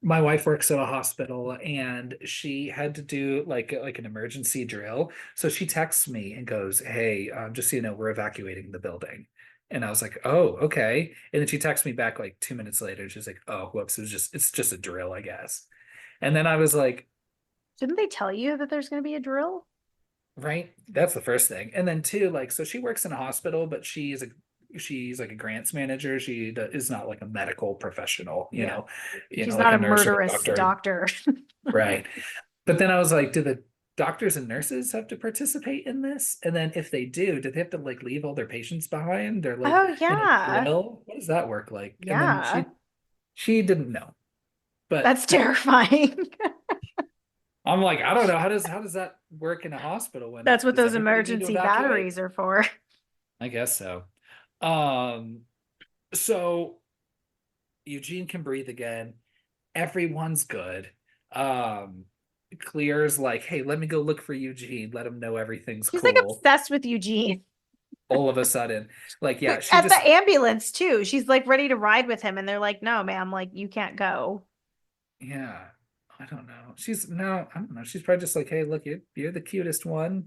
My wife works at a hospital and she had to do like an emergency drill. So she texts me and goes, "Hey, just so you know, we're evacuating the building." And I was like, "Oh, okay." And then she texts me back like 2 minutes later. She's like, "Oh, whoops, it's just a drill, I guess." And then I was like, Didn't they tell you that there's going to be a drill? right, that's the first thing. And then two, like, so she works in a hospital, but she's like a grants manager. Is not like a medical professional, Yeah. She's like not a a nurse or a murderous doctor. doctor. Right. But then I was like, do the doctors and nurses have to participate in this? And then if they do they have to like leave all their patients behind? They're like Oh, in a yeah. drill. What does that work like? And then Yeah. She didn't know, but That's terrifying. I'm like, I don't know. How does that work in a hospital when That's what does those everybody need to emergency evacuate? batteries are for. I guess so. Um, so Eugene can breathe again. Everyone's good. Um, Clear's like, hey, let me go look for Eugene. Let him know everything's She's like cool. obsessed with Eugene. All of a sudden, like, yeah, she At the just, ambulance too. She's like ready to ride with him and they're like, "No, ma'am, like you can't go." yeah, I don't know. She's no, I don't know. She's probably just like, hey, look, you're the cutest one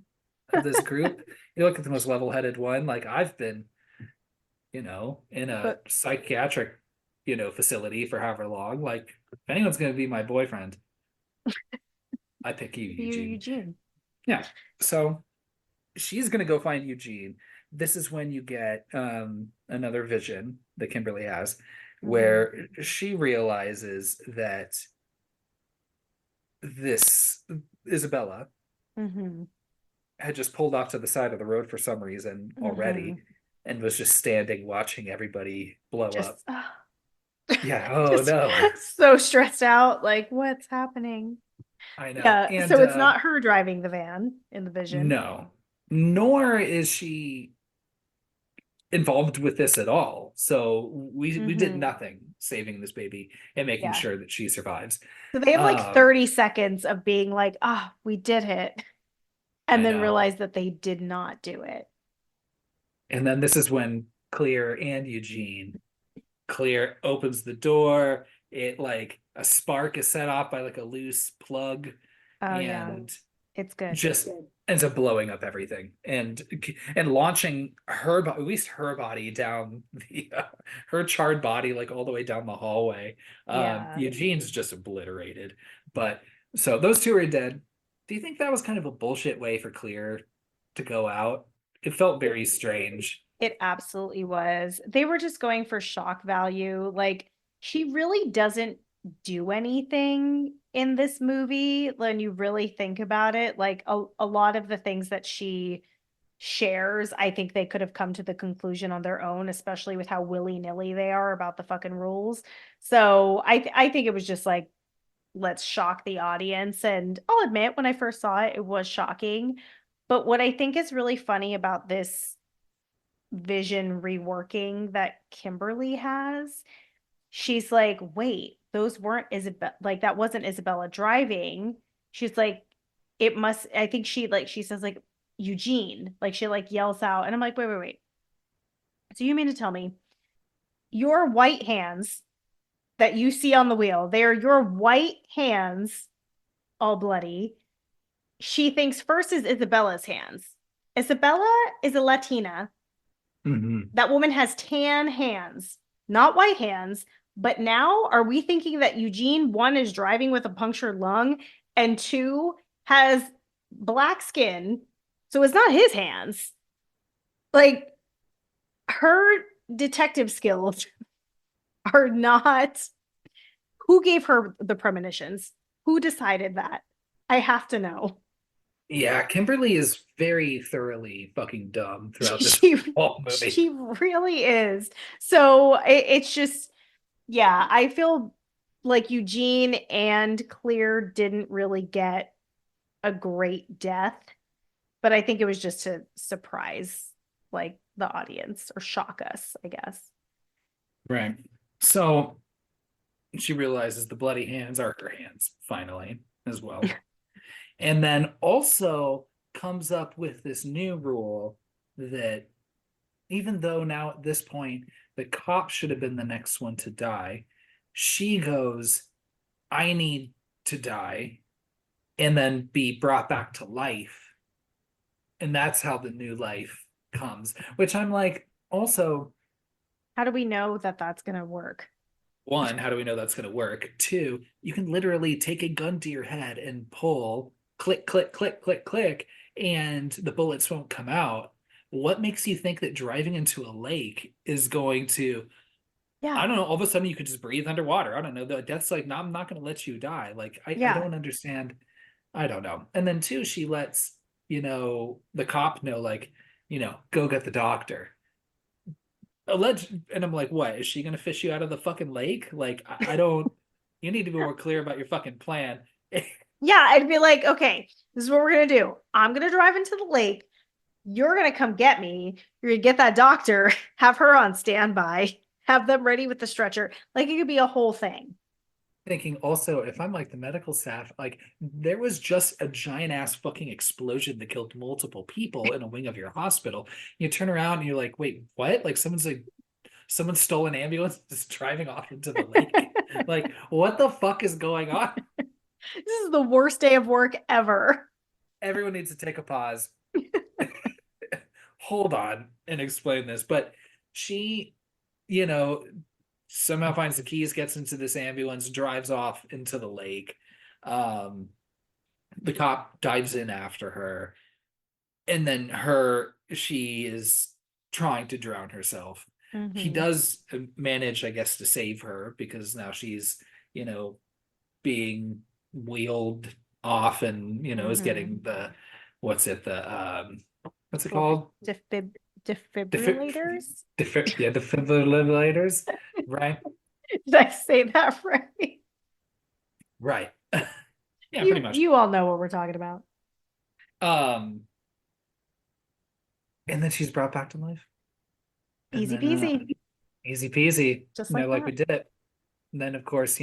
of this group. You look at the most level-headed one. Like I've been, in a But psychiatric, facility for however long. Like if anyone's gonna be my boyfriend, I pick you, you, Eugene. Eugene. Yeah. So she's gonna go find Eugene. This is when you get another vision that Kimberly has, Hmm. where she realizes that this Isabella Hmm. had just pulled off to the side of the road for some reason already Hmm. and was just standing watching everybody blow up. Just, Yeah, oh just no. so stressed out. Like, what's happening? I know. Yeah. And So it's not her driving the van in the vision. no, nor is she involved with this at all. So we did Hmm. nothing saving this baby and making Yeah. sure that she survives. So they have like Um, 30 seconds of being like, "Ah, we did it," and I then know. realize that they did not do it. And then this is when Clear and Eugene, Clear opens the door. It like a spark is set off by like a loose plug Oh yeah, and it's good. just ends up blowing up everything and launching her at least her body down the her charred body like all the way down the hallway. Yeah. Eugene's just obliterated. But so those two are dead. Do you think that was kind of a bullshit way for Clear to go out? It felt very strange. It absolutely was. They were just going for shock value. Like, she really doesn't do anything in this movie when you really think about it. Like, a lot of the things that she shares, I think they could have come to the conclusion on their own, especially with how willy-nilly they are about the fucking rules. So I think it was just like, let's shock the audience. And I'll admit, when I first saw it, it was shocking. But what I think is really funny about this vision reworking that Kimberly has, she's like, wait, those weren't Isabella, like that wasn't Isabella driving. She's like, it must, I think she says like Eugene, like she like yells out. And I'm like, wait, wait, wait. So you mean to tell me your white hands that you see on the wheel, they are your white hands all bloody. She thinks first is Isabella's hands. Isabella is a Latina. Mhm. That woman has tan hands, not white hands. But now, are we thinking that Eugene, one, is driving with a punctured lung, and two, has black skin? So it's not his hands. Like, her detective skills are not. Who gave her the premonitions? Who decided that? I have to know. Yeah, Kimberly is very thoroughly fucking dumb throughout this She whole movie. she really is. So it's just, yeah, I feel like Eugene and Clear didn't really get a great death, but I think it was just to surprise like the audience or shock us, I guess. Right. So she realizes the bloody hands are her hands, finally, as well. And then also comes up with this new rule that even though now at this point the cop should have been the next one to die, she goes, I need to die and then be brought back to life. And that's how the new life comes, which I'm like, also, How do we know that that's going to work? one, how do we know that's going to work? Two, you can literally take a gun to your head and pull, click, click, click, click, click, and the bullets won't come out. What makes you think that driving into a lake is going to, I Yeah. don't know, all of a sudden you could just breathe underwater? I don't know. That's like, no, I'm not going to let you die. Like, I Yeah. don't understand. I don't know. And then two, she lets, the cop know, like, go get the doctor. alleged, and I'm like, what? Is she gonna fish you out of the fucking lake? Like, I don't. You need to be more clear about your fucking plan. Yeah, I'd be like, okay, this is what we're gonna do. I'm gonna drive into the lake. You're gonna come get me. You're gonna get that doctor, have her on standby, have them ready with the stretcher. Like it could be a whole thing. Thinking also, if I'm like the medical staff, like there was just a giant ass fucking explosion that killed multiple people in a wing of your hospital. You turn around and you're like, wait, what? Like someone stole an ambulance just driving off into the lake. Like, what the fuck is going on? This is the worst day of work ever. Everyone needs to take a pause, hold on, and explain this. But she, you know, somehow finds the keys, gets into this ambulance, drives off into the lake. Um, the cop dives in after her, and then she is trying to drown herself. He Mm-hmm. does manage, I guess, to save her because now she's, you know, being wheeled off and, is Mm-hmm. getting the what's it Well, called? Defi- defibrillators. yeah, defibrillators, right? Did I say that right? Right. Yeah, pretty You much. you all know what we're talking about. Um, and then she's brought back to life. And Easy then peasy, easy peasy. just And they're like like, we that. did it. And then of course,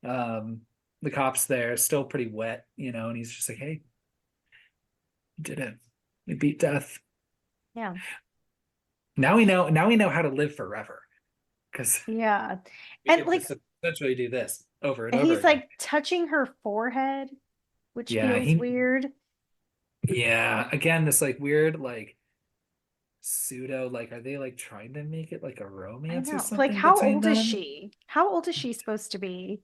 um, the cop's there, still pretty wet, and he's just like, hey, we did it. We beat death. Yeah. Now we know how to live forever. Because Yeah. we And get to like essentially do this over and over he's again. like touching her forehead, which Yeah, feels weird. yeah, again, this like weird, like pseudo, like, are they like trying to make it like a I romance or know. Like, something how between old is them? she? How old is she supposed to be?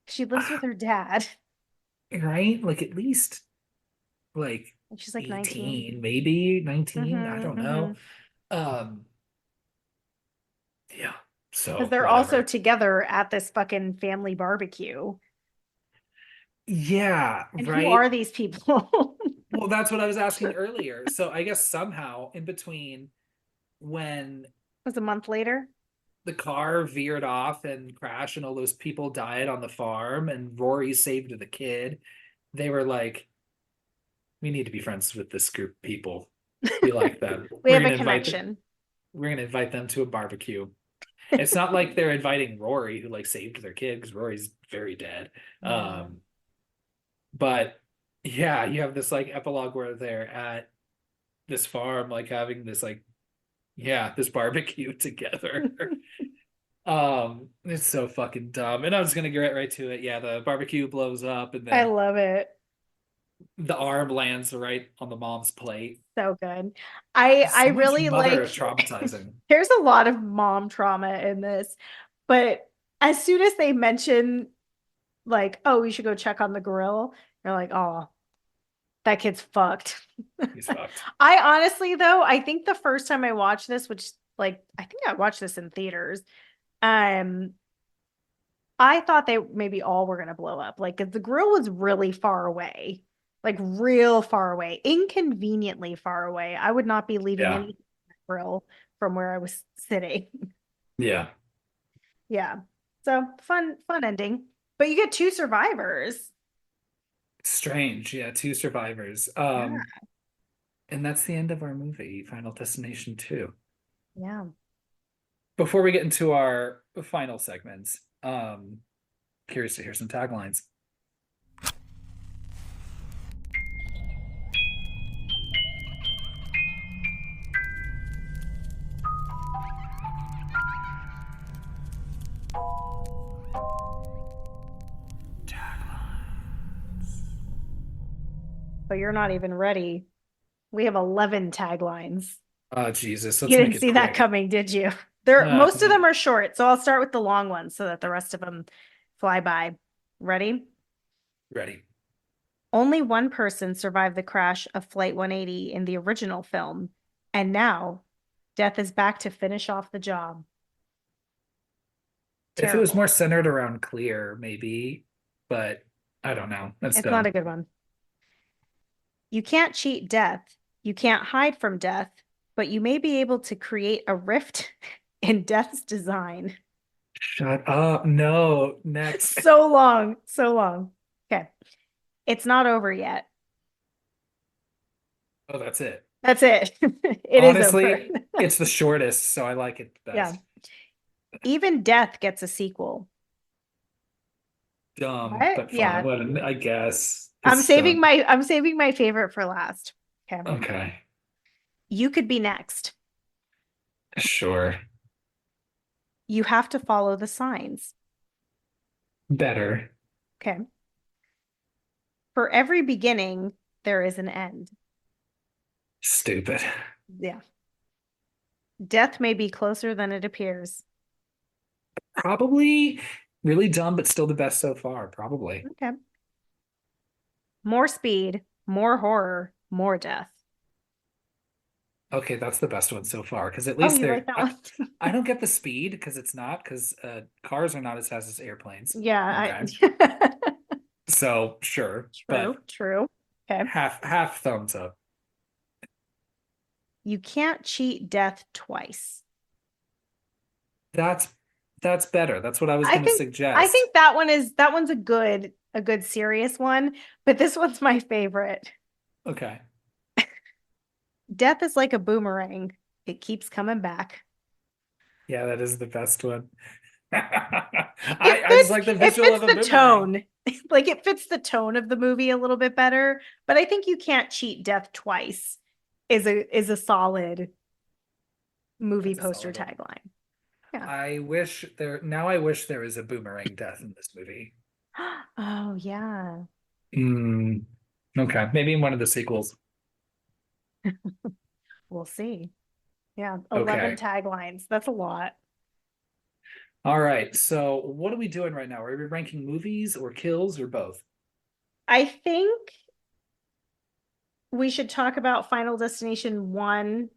She lives with her dad. Right? Like at least like And she's like 19. 18, maybe 19, I Mm-hmm. don't Mm-hmm. know. Um, yeah, Because so they're also whatever. together at this fucking family barbecue. Yeah, And who are right. these people? Well, that's what I was asking earlier. So I guess somehow in between when Was a month later. the car veered off and crashed and all those people died on the farm and Rory saved the kid, they were like, we need to be friends with this group of people. We like them. We have a connection. We're gonna invite them to a barbecue. It's not like they're inviting Rory, who like saved their kid, because Rory's very dead. Yeah. But yeah, you have this like epilogue where they're at this farm, like having this like, yeah, this barbecue together. It's so fucking dumb. And I was gonna get right to it. Yeah, the barbecue blows up and I then love it. the arm lands right on the mom's plate. So good. I So much really mother like traumatizing. there's a lot of mom trauma in this, but as soon as they mention like, oh, we should go check on the grill, you're like, oh, that kid's fucked. He's fucked. I honestly though, I think the first time I watched this, which like I think I watched this in theaters, um, I thought they maybe all were gonna blow up. Like 'cause the grill was really far away, like real far away, inconveniently far away. I would not be leaving Yeah. any grill from where I was sitting. Yeah. Yeah. So fun ending. But you get two survivors. Strange. Yeah, two survivors. Yeah. And that's the end of our movie, Final Destination 2. Yeah. Before we get into our final segments, curious to hear some taglines. But you're not even ready. We have 11 taglines. Oh, Jesus, You let's make didn't it see that quick. coming, did you? There, most of No. them are short, so I'll start with the long ones so that the rest of them fly by. Ready? Ready. Only one person survived the crash of Flight 180 in the original film, and now Death is back to finish off the job. If it was Terrible. more centered around Clear, maybe, but I don't know. That's It's not a dumb. good one. You can't cheat death. You can't hide from death. but you may be able to create a rift in death's design. Shut up. No. Next. So long, so long. Okay. It's not over yet. Oh, that's it. That's it. It is over. Honestly, it's the shortest, so I like it Yeah. best. Even death gets a sequel. Dumb, What? but fun. Yeah. What I guess it's dumb. I'm saving my favorite for last. Okay. Okay, You could be next. sure. You have to follow the signs. Better. Okay. For every beginning, there is an end. Stupid. Yeah. Death may be closer than it appears. Probably really dumb, but still the best so far. Probably. Okay. More speed, more horror, more death. Okay, that's the best one so far because at Oh, least you like that one? I don't get the speed because it's not because cars are not as fast as airplanes. Yeah, Okay, I so sure, true, but true. Okay. half thumbs up. You can't cheat death twice. That's that's better. That's what I was I going to think I suggest. think that one's a good serious one, but this one's my favorite. Okay. Death is like a boomerang. It keeps coming back. Yeah, that is the best one. It I just fits like the it visual fits of a the boomerang. tone. Like it fits the tone of the movie a little bit better, but I think you can't cheat death twice is a solid movie That's a poster solid one. tagline. Yeah. I wish there was a boomerang death in this movie. Oh yeah. Mm, okay, maybe in one of the sequels. We'll see. Yeah, 11 Okay. taglines. That's a lot. All right. So what are we doing right now? Are we ranking movies or kills or both? I think we should talk about Final Destination 1,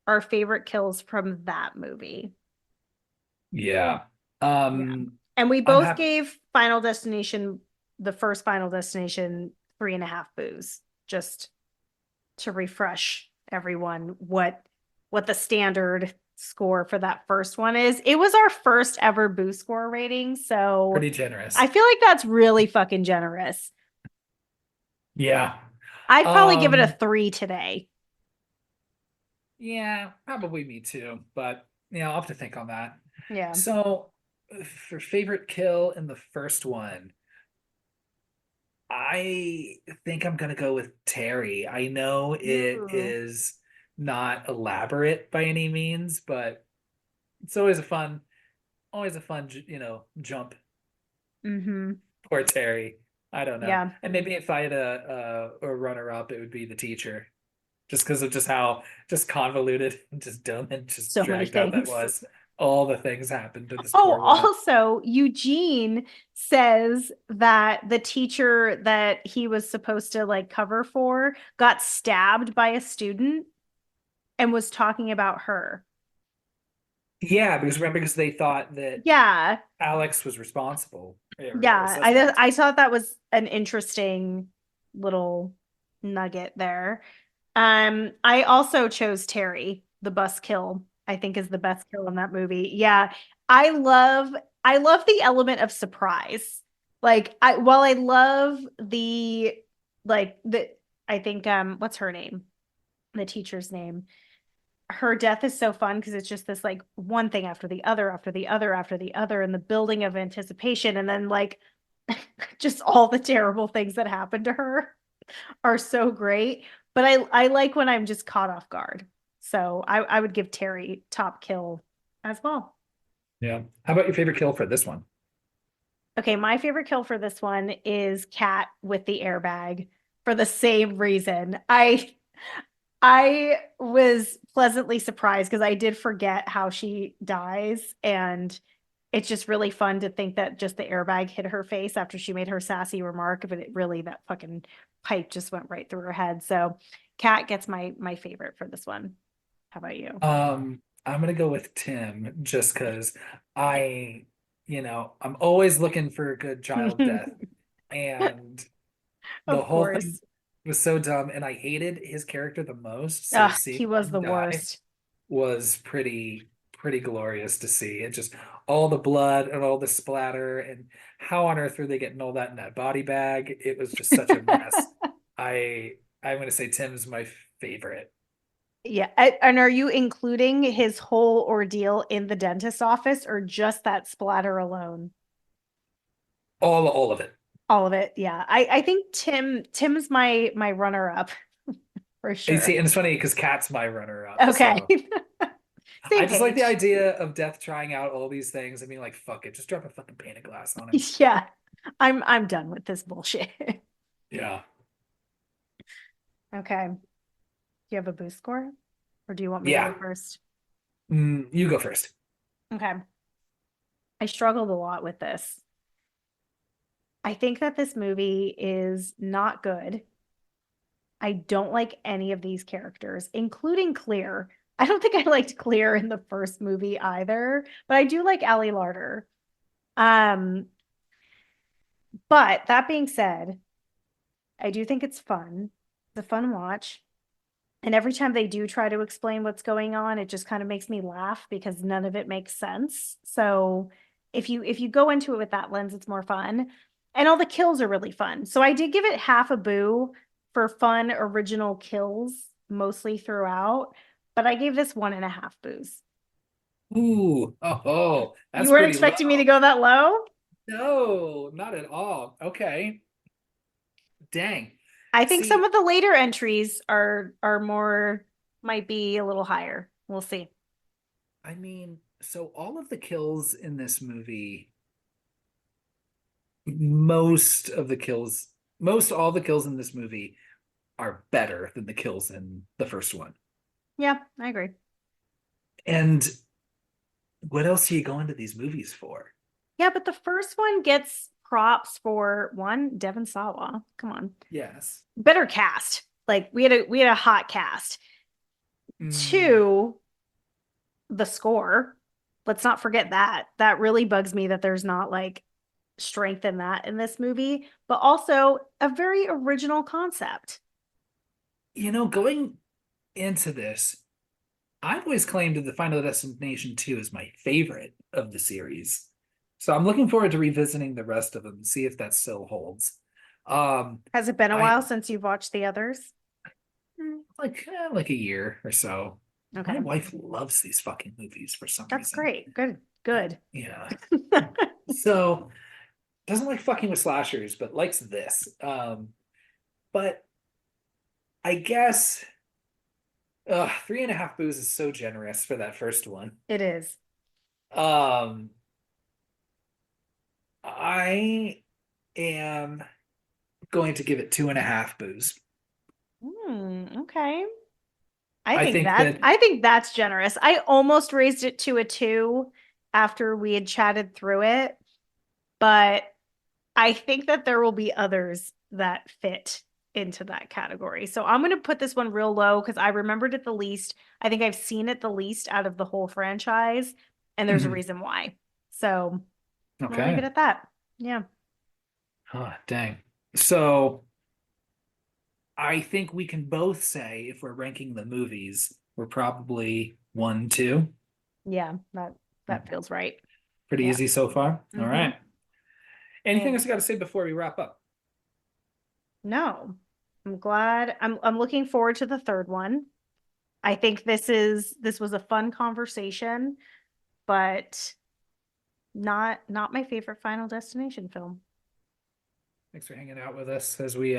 our favorite kills from that movie. Yeah. Yeah. And we I'm both happy. gave Final Destination, the first Final Destination, 3.5 boos, just to refresh everyone what the standard score for that first one is. It was our first ever boo score rating, so Pretty generous. I feel like that's really fucking generous. Yeah. I'd probably give it a Um, 3 today. yeah, probably me too, but I'll have to think on that. Yeah. So for favorite kill in the first one, I think I'm gonna go with Terry. I know it Ooh. is not elaborate by any means, but it's always a fun, jump. Mm-hmm. Poor Terry. I don't know. Yeah. And maybe if I had a runner up, it would be the teacher, just because of just how just convoluted and just dumb and just So many dragged out that things. was. All the things happened to this Oh, poor woman. also, Eugene says that the teacher that he was supposed to like cover for got stabbed by a student and was talking about her. Yeah, because remember, because they thought that Yeah. Alex was responsible or a Yeah. suspect. I thought that was an interesting little nugget there. I also chose Terry, the bus kill, I think is the best kill in that movie. Yeah. I love I love the element of surprise. Like while I love the like the I think what's her name? The teacher's name. Her death is so fun because it's just this like one thing after the other after the other after the other and the building of anticipation and then like just all the terrible things that happen to her are so great. But I like when I'm just caught off guard. So I would give Terry top kill as well. Yeah. How about your favorite kill for this one? Okay, my favorite kill for this one is Cat with the airbag for the same reason. I was pleasantly surprised because I did forget how she dies and it's just really fun to think that just the airbag hit her face after she made her sassy remark, but it really that fucking pipe just went right through her head. So Kat gets my favorite for this one. How about you? I'm gonna go with Tim just because I, I'm always looking for a good child death, and the Of whole thing course. was so dumb, and I hated his character the most. So Ugh, he seeing was him the die worst. was pretty glorious to see. It just all the blood and all the splatter, and how on earth were they getting all that in that body bag? It was just such a mess. I'm gonna say Tim's my favorite. Yeah. And are you including his whole ordeal in the dentist's office or just that splatter alone? All of it. All of it. Yeah. I think Tim's my runner up for And sure. see, and it's funny because Cat's my runner up. Okay. So I Same just like the page. idea of Death trying out all these things and being like, fuck it, just drop a fucking pane of glass on him. Yeah. I'm done with this bullshit. Yeah. Okay. Do you have a boost score? Or do you want me to go Yeah. first? You go first. Okay. I struggled a lot with this. I think that this movie is not good. I don't like any of these characters, including Clear. I don't think I liked Clear in the first movie either, but I do like Ali Larter. Um, but that being said, I do think it's fun. It's a fun watch. And every time they do try to explain what's going on, it just kind of makes me laugh because none of it makes sense. So if you go into it with that lens, it's more fun. And all the kills are really fun. So I did give it half a boo for fun original kills mostly throughout, but I gave this 1.5 boos. That's You weren't pretty expecting me to low. go that low? No, not at all. Okay. Dang. I think some See, of the later entries are more might be a little higher. We'll see. I mean, so all of the kills in this movie, most of the kills, most all the kills in this movie are better than the kills in the first one. Yeah, I agree. And what else are you going to these movies for? Yeah, but the first one gets props for one, Devon Sawa. Come on. Yes. Better cast. Like we had a hot cast. Mm, Two, the score. Let's not forget that. That really bugs me that there's not like strength in that in this movie, but also a very original concept. going into this, I've always claimed that the Final Destination 2 is my favorite of the series. So I'm looking forward to revisiting the rest of them and see if that still holds. Um, Has it been a I while since you've watched the others? like a year or so. My Okay. wife loves these fucking movies for some That's reason. great. Good. Good. Yeah. So doesn't like fucking with slashers, but likes this. But I guess 3.5 boos is so generous for that first one. It is. Um, I am going to give it 2.5 boos. Okay. I I think think that that I think that's generous. I almost raised it to a 2 after we had chatted through it, but I think that there will be others that fit into that category. So I'm going to put this one real low because I remembered it the least. I think I've seen it the least out of the whole franchise, and there's a mhm. reason why. So we'll leave it Okay. at that. Yeah. Oh, dang. So I think we can both say if we're ranking the movies, we're probably 1, 2. Yeah, that feels right. Pretty Yeah. easy so far. All Mm-hmm. right. Anything And else you got to say before we wrap up? no, I'm glad. I'm looking forward to the third one. I think this was a fun conversation, but not my favorite Final Destination film. Thanks for hanging out with us as we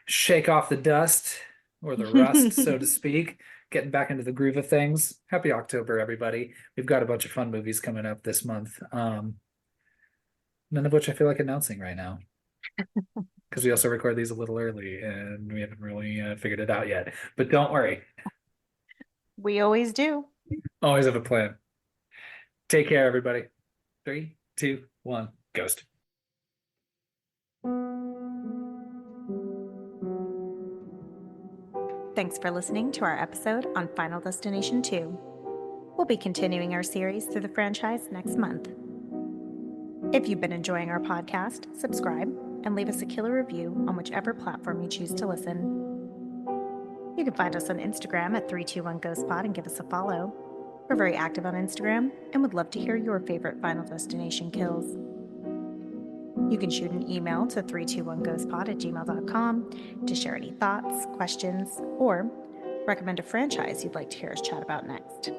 shake off the dust or the rust, so to speak, getting back into the groove of things. Happy October, everybody. We've got a bunch of fun movies coming up this month. None of which I feel like announcing right now because we also record these a little early and we haven't really figured it out yet. But don't worry, We always do. always have a plan. Take care, everybody. 3, 2, 1, ghost. Thanks for listening to our episode on Final Destination 2. We'll be continuing our series through the franchise next month. If you've been enjoying our podcast, subscribe, and leave us a killer review on whichever platform you choose to listen. You can find us on Instagram at 321GhostPod and give us a follow. We're very active on Instagram and would love to hear your favorite Final Destination kills. You can shoot an email to 321ghostpod@gmail.com to share any thoughts, questions, or recommend a franchise you'd like to hear us chat about next.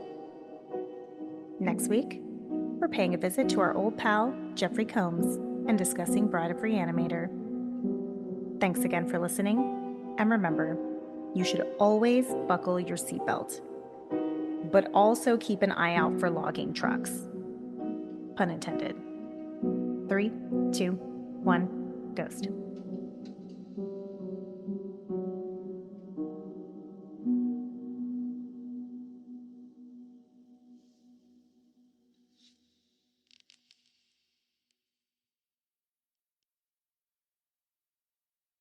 Next week, we're paying a visit to our old pal, Jeffrey Combs, and discussing Bride of Reanimator. Thanks again for listening, and remember, you should always buckle your seatbelt, but also keep an eye out for logging trucks. Pun intended. 3, 2, 1, ghost.